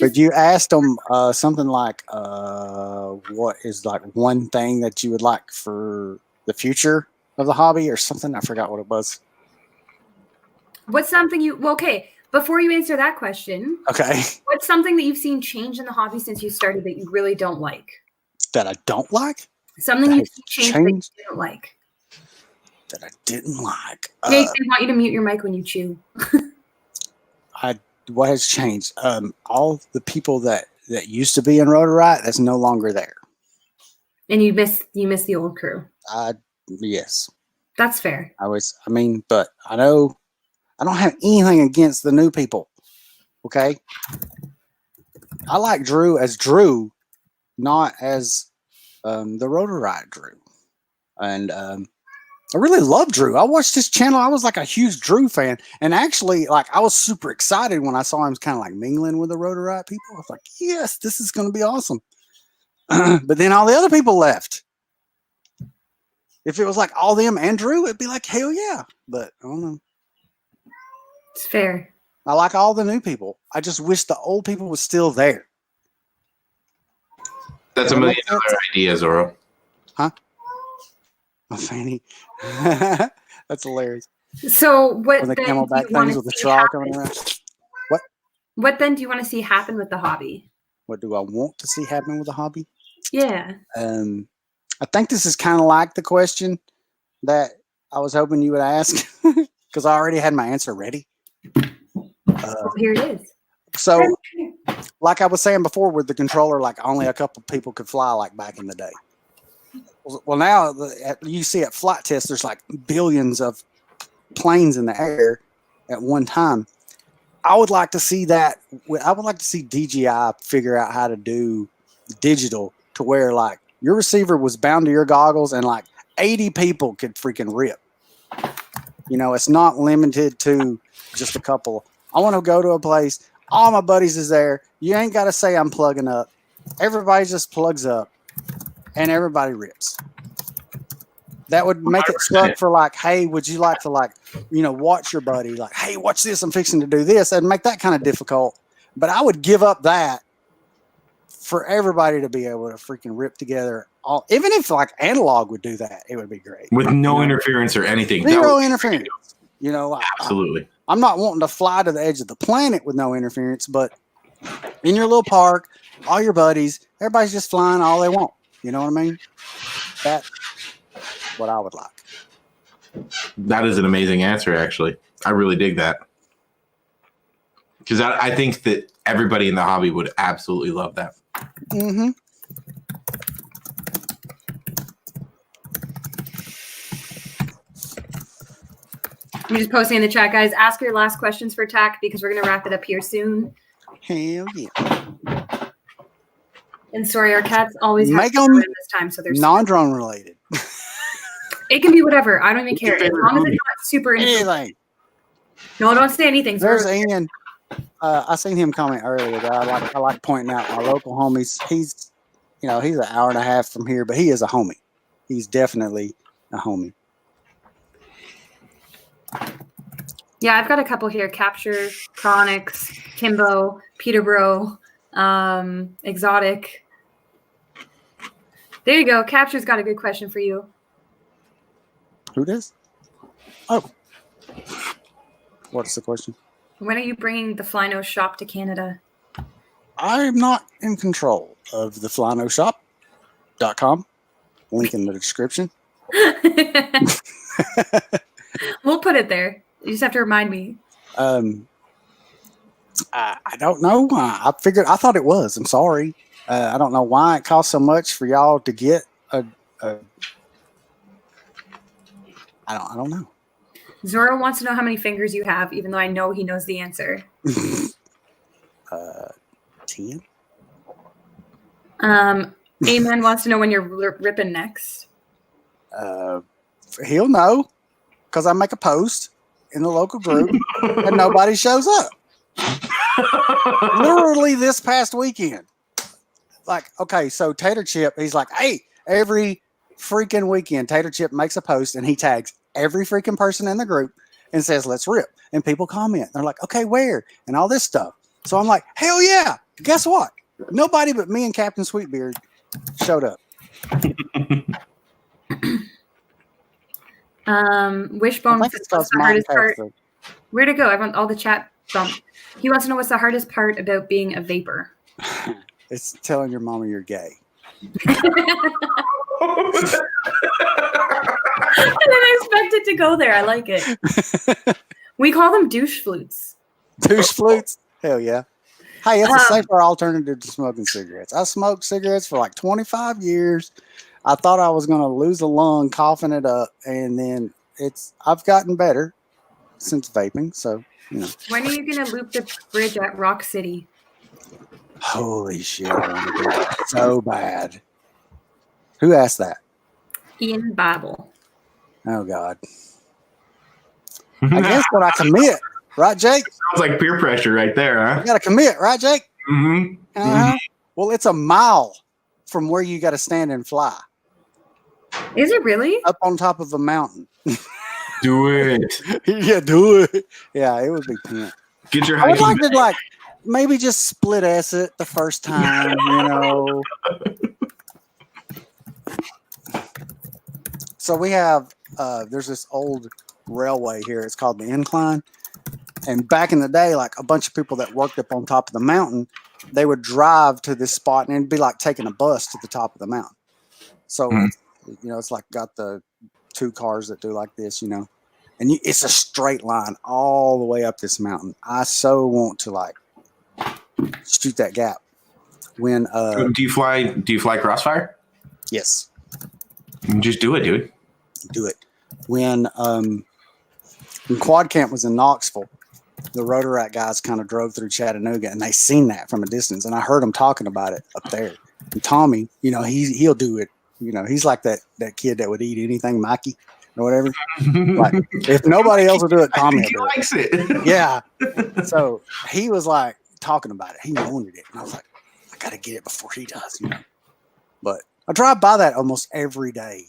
But you asked them something like, "What is like one thing that you would like for the future of the hobby," or something? I forgot what it was. What's something you? Well, okay. before you answer that question, Okay. what's something that you've seen change in the hobby since you started that you really don't like? That I don't like? Something That you've has seen change that you changed? don't like. That I didn't like. Yeah, they want you to mute your mic when you chew. What has changed? All the people that used to be in Rotor Riot, that's no longer there. And you miss the old crew. Yes. That's fair. But I know I don't have anything against the new people. Okay. I like Drew as Drew, not as the Rotor Riot Drew. And I really love Drew. I watched his channel. I was like a huge Drew fan. And actually, like, I was super excited when I saw him kind of like mingling with the Rotor Riot people. I was like, yes, this is going to be awesome. But then all the other people left. If it was like all them and Drew, it'd be like, hell yeah. But I don't know. It's fair. I like all the new people. I just wish the old people was still there. That's $1 million idea, Zorro. Huh? Oh, Fanny. That's hilarious. So what When the then camelback do you want things to with the see straw happen? coming around. What then do you want to see happen with the hobby? What do I want to see happen with the hobby? Yeah. I think this is kind of like the question that I was hoping you would ask because I already had my answer ready. Well, here it is. So, like I was saying before, with the controller, like only a couple people could fly, like back in the day. Well, now you see at flight tests, there's like billions of planes in the air at one time. I would like to see that. I would like to see DJI figure out how to do digital to where like your receiver was bound to your goggles and like 80 people could freaking rip. You know, it's not limited to just a couple. I want to go to a place. All my buddies is there. You ain't got to say I'm plugging up. Everybody just plugs up and everybody rips. That would make it suck for like, hey, would you like to like, you know, watch your buddy like, hey, watch this. I'm fixing to do this. That'd make that kind of difficult. But I would give up that for everybody to be able to freaking rip together. Even if like analog would do that, it would be great. With no interference or anything. Zero interference. You know, Absolutely. I'm not wanting to fly to the edge of the planet with no interference, but in your little park, all your buddies, everybody's just flying all they want. You know what I mean? That's what I would like. That is an amazing answer, actually. I really dig that. Because I think that everybody in the hobby would absolutely love that. Mm-hmm. I'm just posting in the chat, guys. Ask your last questions for TAQ because we're going to wrap it up here soon. Hell yeah. And sorry, our cats always Make have them to this time, so they're non-drone related. It can be whatever. I don't even care. As long as it's not super Anything. No, don't say anything. There's Ian. I seen him comment earlier that I like pointing out my local homies. He's an hour and a half from here, but he is a homie. He's definitely a homie. Yeah, I've got a couple here. Capture, Chronix, Kimbo, Peterborough, Exotic. There you go. Capture's got a good question for you. Who does? Oh. What's the question? When are you bringing the Flyno shop to Canada? I'm not in control of the flynoshop.com. Link in the description. We'll put it there. You just have to remind me. I don't know. I thought it was. I'm sorry. I don't know why it costs so much for y'all to get a I don't know. Zorro wants to know how many fingers you have, even though I know he knows the answer. 10. Amen wants to know when you're ripping next. He'll know because I make a post in the local group and nobody shows up. Literally this past weekend. Like, okay, so Tater Chip, he's like, hey, every freaking weekend, Tater Chip makes a post and he tags every freaking person in the group and says, let's rip. And people comment. They're like, okay, where? And all this stuff. So I'm like, hell yeah. Guess what? Nobody but me and Captain Sweetbeard showed up. Wishbone, what's the hardest part? Where'd it go? Everyone, all the chat He wants to know what's the hardest part about being a vapor. It's telling your mama you're gay. I didn't expect it to go there. I like it. We call them douche flutes. Douche flutes? Hell yeah. Hey, it's a safer alternative to smoking cigarettes. I smoked cigarettes for like 25 years. I thought I was going to lose a lung coughing it up, and then I've gotten better since vaping. So, you know. When are you going to loop the bridge at Rock City? Holy shit, I want to do that so bad. Who asked that? Ian Bible. Oh, God. I guess when I commit, right, Jake? Sounds like peer pressure right there, huh? You got to commit, right, Jake? Mm-hmm. Uh-huh. Well, it's a mile from where you got to stand and fly. Is it really? Up on top of a mountain. Do it. Yeah, do it. Yeah, it would be pimp. Get your I would hiking. like to maybe just split S it the first time, you know. So we have there's this old railway here. It's called the Incline. And back in the day, like a bunch of people that worked up on top of the mountain, they would drive to this spot and it'd be like taking a bus to the top of the mountain. So it's like got the two cars that do like this, you know, and it's a straight line all the way up this mountain. I so want to like shoot that gap. When do you fly Crossfire? Yes. Just do it, dude. Do it. When Quad Camp was in Knoxville, the Rotaract guys kind of drove through Chattanooga and they seen that from a distance, and I heard them talking about it up there. And Tommy, you know, he'll do it. You know, he's like that kid that would eat anything, Mikey or whatever. Like if nobody else will do it, Tommy will do it. Likes it. Yeah. So he was like talking about it. He wanted it, and I was like, I got to get it before he does, you know. But I drive by that almost every day.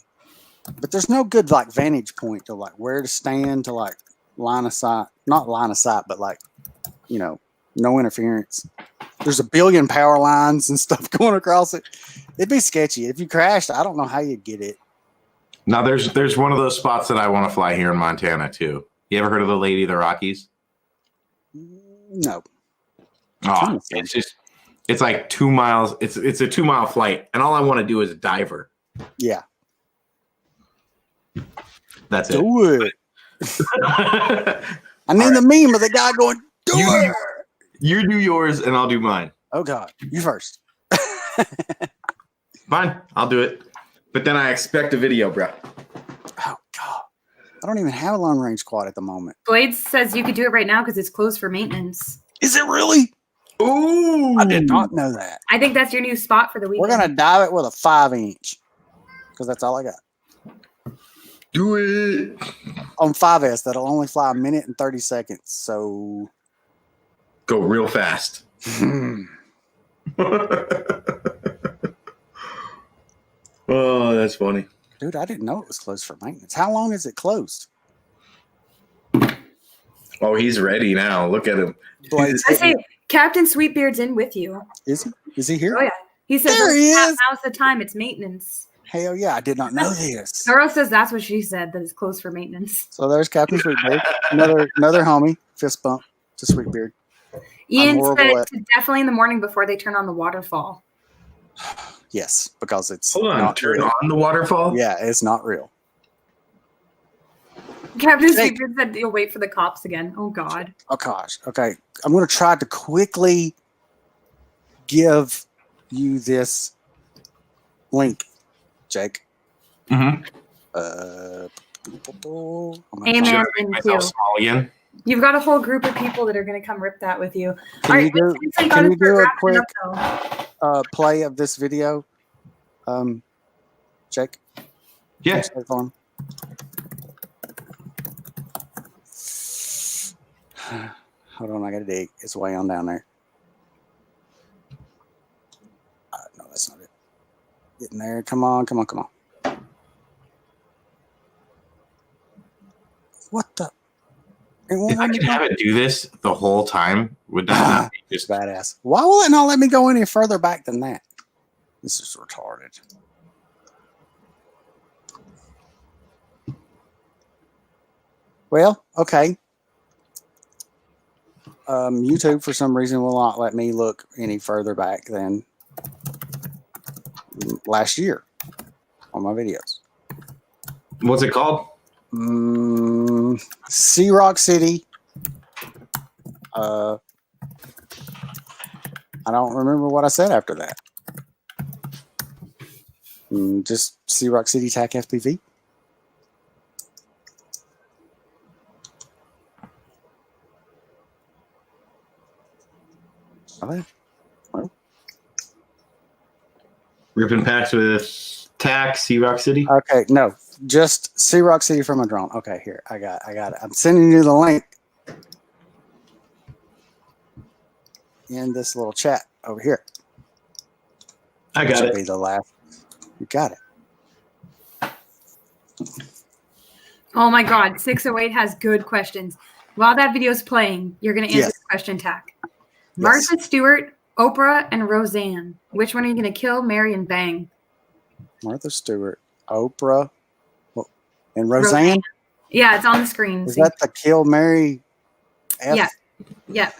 But there's no good like vantage point to like where to stand to like line of sight, not line of sight, but like, you know, no interference. There's a billion power lines and stuff going across it. It'd be sketchy. If you crashed, I don't know how you'd get it. Now there's one of those spots that I want to fly here in Montana too. You ever heard of the Lady of the Rockies? No. Oh, it's like 2 miles. It's a 2 mile flight, and all I want to do is a diver. Yeah. That's it. Do it. I need the meme of the guy going, do it. You do yours, and I'll do mine. Oh, God. You first. Fine. I'll do it. But then I expect a video, bro. Oh, God. I don't even have a long range quad at the moment. Blades says you could do it right now because it's closed for maintenance. Is it really? Ooh. I did not know that. I think that's your new spot for the weekend. We're going to dive it with a 5-inch because that's all I got. Do it. On 5S, that'll only fly a minute and 30 seconds. So go real fast. Oh, that's funny. Dude, I didn't know it was closed for maintenance. How long is it closed? Oh, he's ready now. Look at him. I say Captain Sweetbeard's in with you. Is he? Is he here? Oh, yeah. He says, there he is. Now's the time. It's maintenance. Hell yeah, I did not know this. Doro says that's what she said, that it's closed for maintenance. So there's Captain Sweetbeard. Another homie. Fist bump to Sweetbeard. Ian said definitely in the morning before they turn on the waterfall. Yes, because it's hold on. not Turn real. On the waterfall? Yeah, it's not real. Captain Sweetbeard said you'll wait for the cops again. Oh, God. Oh, gosh. Okay. I'm going to try to quickly give you this link, Jake. Mm-hmm. Amen. Small again. You've got a whole group of people that are going to come rip that with you. Can you do a quick play of this video, Jake? Yeah. Hold on, I got to dig. It's way on down there. No, that's not it. Getting there. Come on. What the? If I could have it do this the whole time, would that not be just badass? Why will it not let me go any further back than that? This is retarded. Well, okay. YouTube for some reason will not let me look any further back than last year on my videos. What's it called? Sea Rock City. I don't remember what I said after that. Just Sea Rock City TAQ FPV. Okay. Well, Ripping packs with TAQ Sea Rock City. okay, no, just Sea Rock City from a drone. Okay, here I got it. I'm sending you the link in this little chat over here. I got it. Be the last. You got it. Oh my God, 608 has good questions. While that video is playing, you're going to answer Yes. the question, TAQ. Yes. Martha Stewart, Oprah, and Roseanne. Which one are you going to kill, marry, and bang? Martha Stewart, Oprah, and Roseanne. Yeah, it's on the screen. Is so that the kill Mary? F? Yeah. Yeah.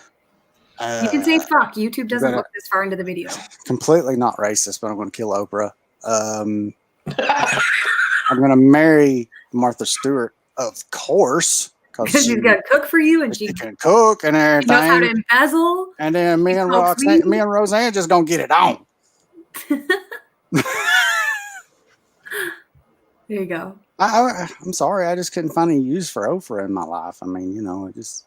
You can say fuck. YouTube doesn't gonna- look this far into the video. Completely not racist, but I'm going to kill Oprah. I'm going to marry Martha Stewart, of course, Because she's going to cook for you and she can cook and everything. knows how to embezzle. And then me and smokes Roxanne, weed. me and Roseanne just gonna get it on. There you go. I'm sorry, I just couldn't find any use for Oprah in my life. I mean, you know, it just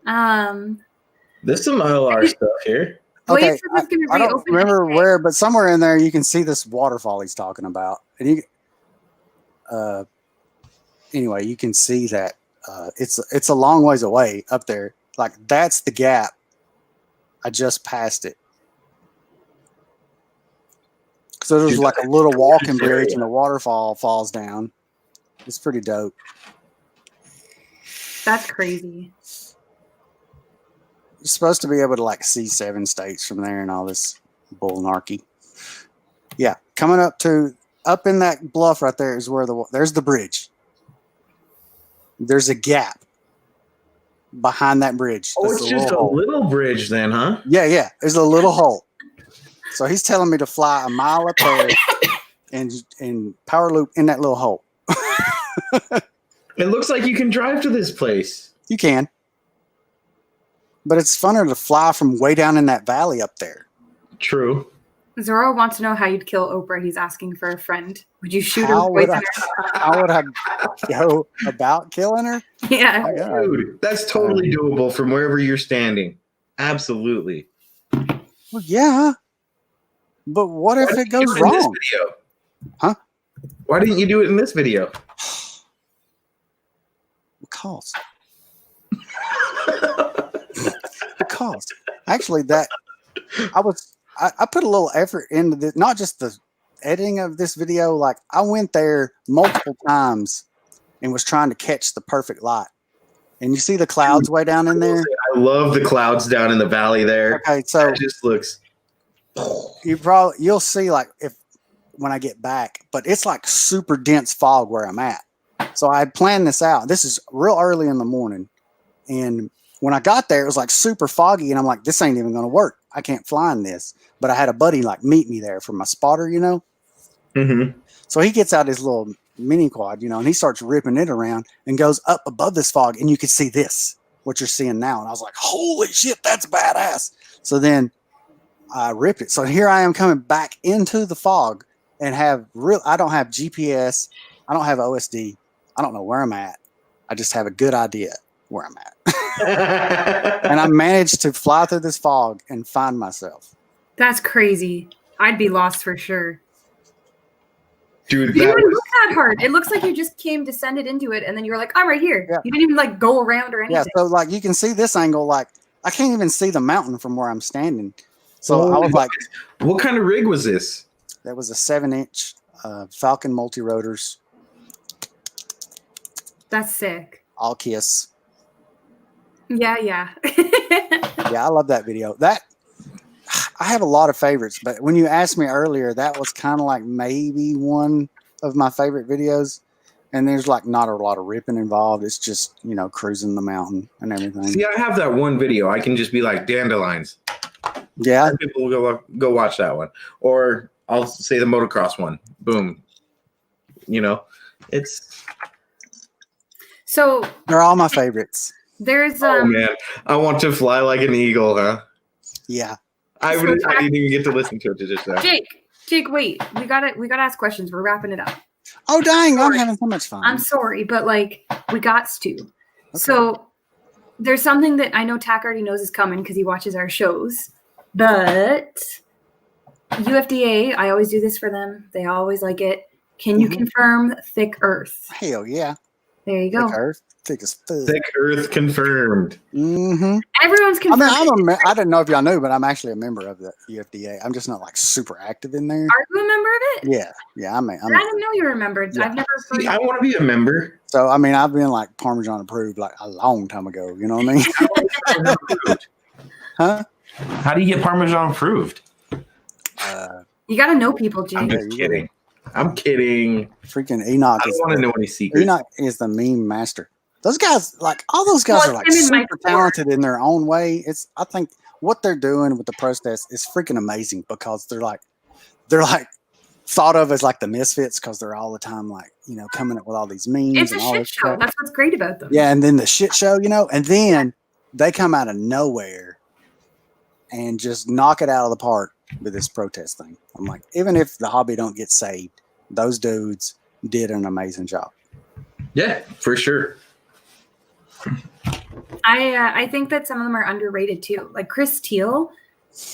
There's some LR stuff here. Well, okay. he said it's gonna I don't reopen remember today. where, but somewhere in there you can see this waterfall he's talking about, and you anyway, you can see that it's a long ways away up there. Like that's the gap. I just passed it. So there's like a little walking bridge and a waterfall falls down. It's pretty dope. That's crazy. You're supposed to be able to like see 7 states from there and all this bullnarchy. Yeah, coming up in that bluff right there is where there's the bridge. There's a gap behind that bridge. Oh, That's it's just a little bridge then, huh? Yeah. There's a little hole. So he's telling me to fly a mile up there and power loop in that little hole. It looks like you can drive to this place. You can. But it's funner to fly from way down in that valley up there. True. Zoro wants to know how you'd kill Oprah. He's asking for a friend. Would you shoot her? How would poison how would I go about killing her? her? Yeah. My God. Dude, that's totally doable from wherever you're standing. Absolutely. Well, yeah. But what if it goes In this wrong? video? Huh? Why didn't you do it in this video? Because. Because. Actually, that I put a little effort into this, not just the editing of this video. Like I went there multiple times and was trying to catch the perfect light. And you see the clouds way down in there? I love the clouds down in the valley there. Okay, so It just looks. you'll see like when I get back, but it's like super dense fog where I'm at. So I had planned this out. This is real early in the morning. And when I got there, it was like super foggy. And I'm like, this ain't even going to work. I can't fly in this. But I had a buddy like meet me there for my spotter, you know? Mm-hmm. So he gets out his little mini quad, you know, and he starts ripping it around and goes up above this fog. And you can see this, what you're seeing now. And I was like, holy shit, that's badass. So then I ripped it. So here I am coming back into the fog and I don't have GPS. I don't have OSD. I don't know where I'm at. I just have a good idea where I'm at. And I managed to fly through this fog and find myself. That's crazy. I'd be lost for sure. Dude, You didn't that even was, look that hard. It looks like you just descended into it, and then you were like, I'm right here. Yeah. You didn't even like go around or anything. Yeah, so like you can see this angle, like I can't even see the mountain from where I'm standing. So I was like, what kind of rig was this? that was a 7-inch Falcon multi-rotors, That's sick. all kiss. Yeah. Yeah, I love that video. That I have a lot of favorites, but when you asked me earlier, that was kind of like maybe one of my favorite videos. and there's like not a lot of ripping involved. It's just, you know, cruising the mountain and everything. See, I have that one video. I can just be like dandelions. Yeah. And people will go watch that one. Or I'll say the motocross one. Boom. You know, it's. So They're all my favorites. there's Oh, man. I want to fly like an eagle, huh? Yeah. I didn't even get to listen to it to just now. Jake, wait. We gotta ask questions. We're wrapping it up. Oh, dang. I'm having so much fun. I'm sorry, but like we got to. Okay. So there's something that I know TAQ already knows is coming because he watches our shows. But UFDA, I always do this for them. They always like it. Can you confirm thick Earth? Hell yeah. There you go. Thick Earth. Thick as fuck. Thick Earth confirmed. Mm-hmm. Everyone's confirmed. I didn't know if y'all knew, but I'm actually a member of the UFDA. I'm just not like super active in there. Are you a member of it? Yeah. I didn't know you were a member. Yeah. I've never heard. See, I want to be a member. So I mean, I've been like Parmesan approved like a long time ago. You know what I mean? Huh? How do you get Parmesan approved? You got to know people, Jake. I'm just kidding. I'm kidding. Freaking Enoch. I don't want to know any secrets. Enoch is the meme master. Those guys, like all those guys, are like super talented in their own way. I think what they're doing with the protest is freaking amazing because they're like thought of as like the misfits because they're all the time like, you know, coming up with all these memes. It's and a all shit show. That's what's great about them. Yeah, and then the shit show, you know, and then they come out of nowhere and just knock it out of the park with this protest thing. I'm like, even if the hobby don't get saved, those dudes did an amazing job. Yeah, for sure. I think that some of them are underrated too. Like Chris Teal.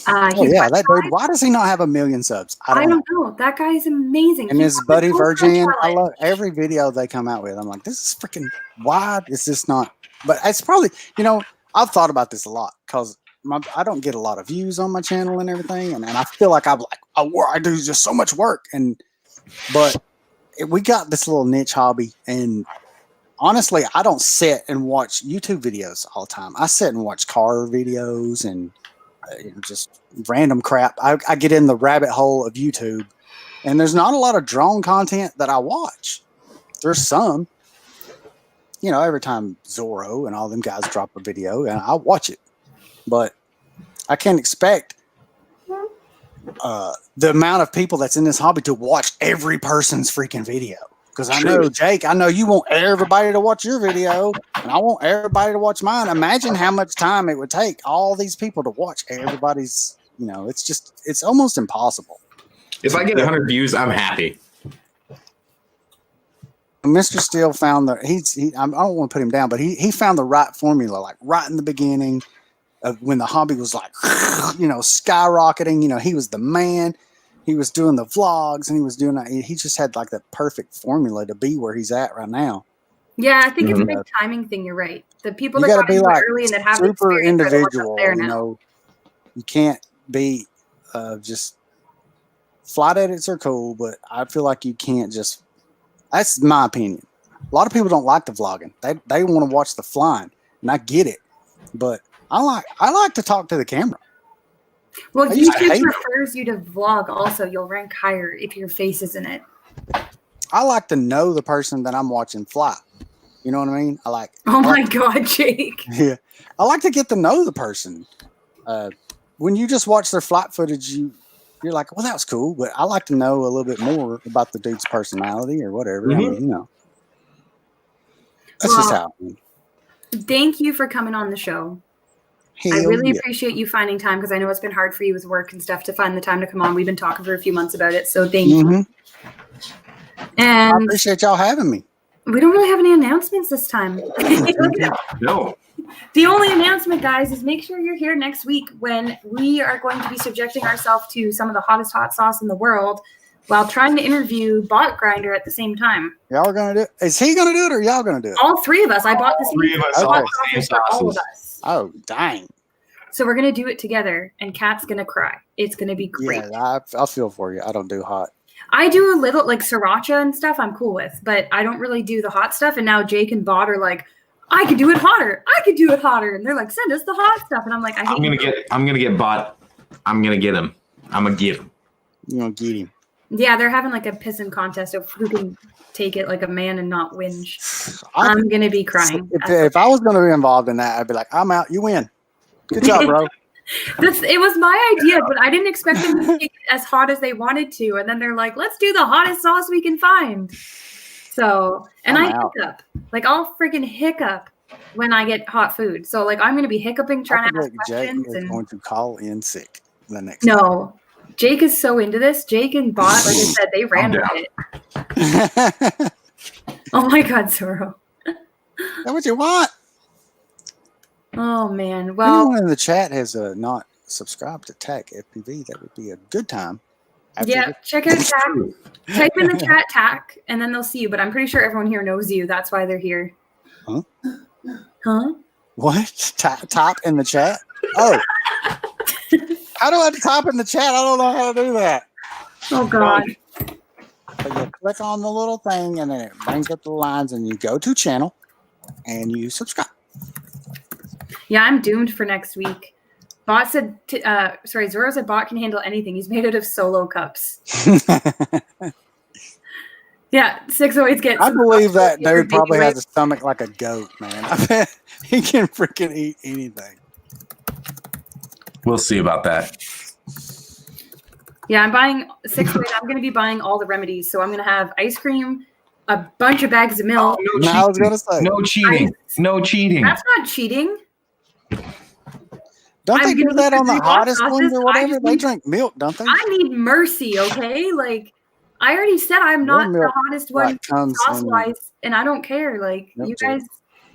That dude. Why does he not have 1 million subs? I don't know. That guy is amazing. And his buddy Virgin, I love every video they come out with. I'm like, this is freaking wide. Is this not? But it's probably, you know, I've thought about this a lot because I don't get a lot of views on my channel and everything, and I feel like I do just so much work. But we got this little niche hobby, and honestly, I don't sit and watch YouTube videos all the time. I sit and watch car videos and just random crap. I get in the rabbit hole of YouTube, and there's not a lot of drone content that I watch. There's some, you know, every time Zorro and all them guys drop a video, and I watch it. But I can't expect the amount of people that's in this hobby to watch every person's freaking video. Because I know, Jake, I know you want everybody to watch your video, and I want everybody to watch mine. Imagine how much time it would take all these people to watch everybody's, you know, it's almost impossible. If I get 100 views, I'm happy. Mr. Steele found I don't want to put him down, but he found the right formula, like right in the beginning of when the hobby was like, you know, skyrocketing. You know, he was the man. He was doing the vlogs, and he just had like the perfect formula to be where he's at right now. Yeah, I think it's a big timing thing. You're right. The people you that got to be like early and that have super individual. You know, you can't be just flight edits are cool, but I feel like you can't just. That's my opinion. A lot of people don't like the vlogging. They want to watch the flying, and I get it. But I like to talk to the camera. Well, YouTube prefers you to vlog also. You'll rank higher if your face is in it. I like to know the person that I'm watching fly. You know what I mean? My God, Jake. Yeah. I like to get to know the person. When you just watch their flight footage, you're like, well, that was cool. But I like to know a little bit more about the dude's personality or whatever. I mean, you know. That's just how. Thank you for coming on the show. I really appreciate you finding time because I know it's been hard for you with work and stuff to find the time to come on. We've been talking for a few months about it, so thank you. And I appreciate y'all having me. We don't really have any announcements this time. No. The only announcement, guys, is make sure you're here next week when we are going to be subjecting ourselves to some of the hottest hot sauce in the world while trying to interview Bot Grinder at the same time. Y'all are going to do it? Is he going to do it or y'all going to do it? All three of us. I bought the same for all of us. Oh, dang. So we're going to do it together, and Kat's going to cry. It's going to be great. Yeah, I'll feel for you. I don't do hot. I do a little, like, sriracha and stuff I'm cool with, but I don't really do the hot stuff. And now Jake and Bot are like, I could do it hotter. I could do it hotter. And they're like, send us the hot stuff. And I'm like, I'm going to get Bot. I'm going to get him. I'm going to get him. You're going to get him. Yeah, they're having like a pissing contest of who can take it like a man and not whinge. I'm gonna be crying. If I was going to be involved in that, I'd be like, I'm out. You win. Good job, bro. It was my idea, but I didn't expect them to make it as hot as they wanted to. And then they're like, let's do the hottest sauce we can find. So, and I hiccup. Like, I'll freaking hiccup when I get hot food. So, like, I'm going to be hiccuping, trying to ask questions. Jake is going to call in sick the next No. Jake is so into this. Jake and Bot, like I said, they ran with it. Oh, my God, Zorro. That's what you want. Oh, man. Well, anyone in the chat has not subscribed to TAQ FPV, that would be a good time. Yeah, check out TAQ. Type in the chat TAQ, and then they'll see you. But I'm pretty sure everyone here knows you. That's why they're here. Huh? Huh? What? Type in the chat? Oh. How do I type in the chat? I don't know how to do that. Oh, God. So you click on the little thing, and then it brings up the lines, and you go to channel, and you subscribe. Yeah, I'm doomed for next week. Bot said, Zorro said Bot can handle anything. He's made out of solo cups. Yeah, 608's get. I believe that dude probably has a stomach like a goat, man. I bet he can freaking eat anything. We'll see about that. Yeah, I'm buying 608. I'm going to be buying all the remedies. So I'm going to have ice cream, a bunch of bags of milk. Oh, no, I was going to say. No cheating. No cheating. That's not cheating. Don't they do that on the hottest ones or whatever? They drink milk, don't they? I need mercy, okay? Like, I already said I'm not the hottest one sauce-wise, and I don't care. Like, you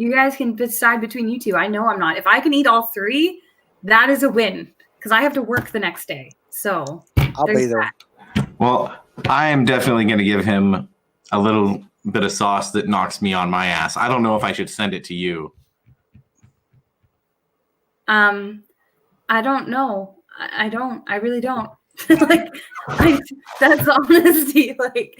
guys can decide between you two. I know I'm not. If I can eat all three, that is a win because I have to work the next day. So I'll be there. Well, I am definitely going to give him a little bit of sauce that knocks me on my ass. I don't know if I should send it to you. I don't know. I don't. I really don't. Like, that's honesty. Like,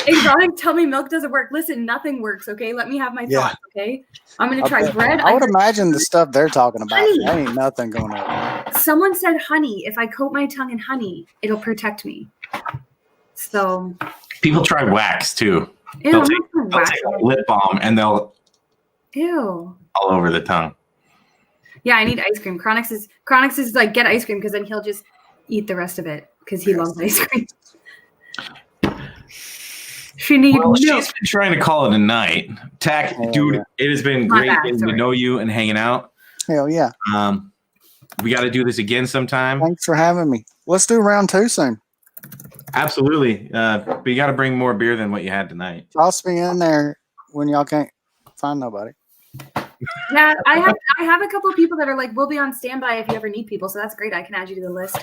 exotic, tell me milk doesn't work. Listen, nothing works. Okay, let me have my thoughts. Okay, I'm gonna try bread. I would imagine the stuff they're talking about. There ain't nothing going on. Someone said honey. If I coat my tongue in honey, it'll protect me. So people try wax too. Ew, they'll take a lip balm and they'll all over the tongue. Yeah, I need ice cream. Chronix is like, get ice cream because then he'll just eat the rest of it because he loves ice cream. She's been trying to call it a night. TAQ, dude, it has been great getting to know you and hanging out. Hell yeah. We got to do this again sometime. Thanks for having me. Let's do round 2 soon. Absolutely. But you got to bring more beer than what you had tonight. Toss me in there when y'all can't find nobody. Yeah, I have a couple of people that are like, we'll be on standby if you ever need people. So that's great. I can add you to the list.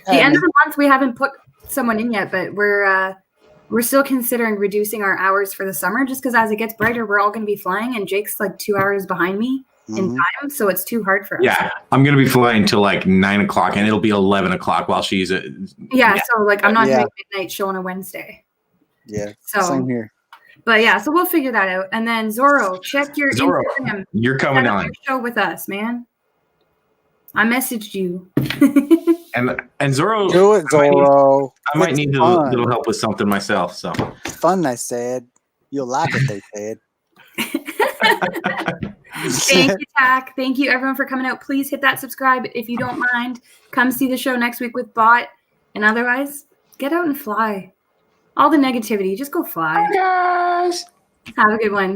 The end of the month, we haven't put someone in yet, but we're still considering reducing our hours for the summer just because as it gets brighter, we're all going to be flying. And Jake's like 2 hours behind me in time. So it's too hard for us. Yeah, I'm going to be flying till like 9 o'clock and it'll be 11 o'clock while she's at. Yeah, so like I'm not doing a midnight show on a Wednesday. Yeah, so same here. But yeah, so we'll figure that out. And then Zorro, check your Instagram. You're coming on your show with us, man. I messaged you. and Zorro, do it, Zorro. I might need a little help with something myself. So fun, they said. You'll like it, they said. Thank you, TAQ. Thank you, everyone, for coming out. Please hit that subscribe if you don't mind. Come see the show next week with Bot. And otherwise, get out and fly. All the negativity, just go fly. Bye, guys. Have a good one.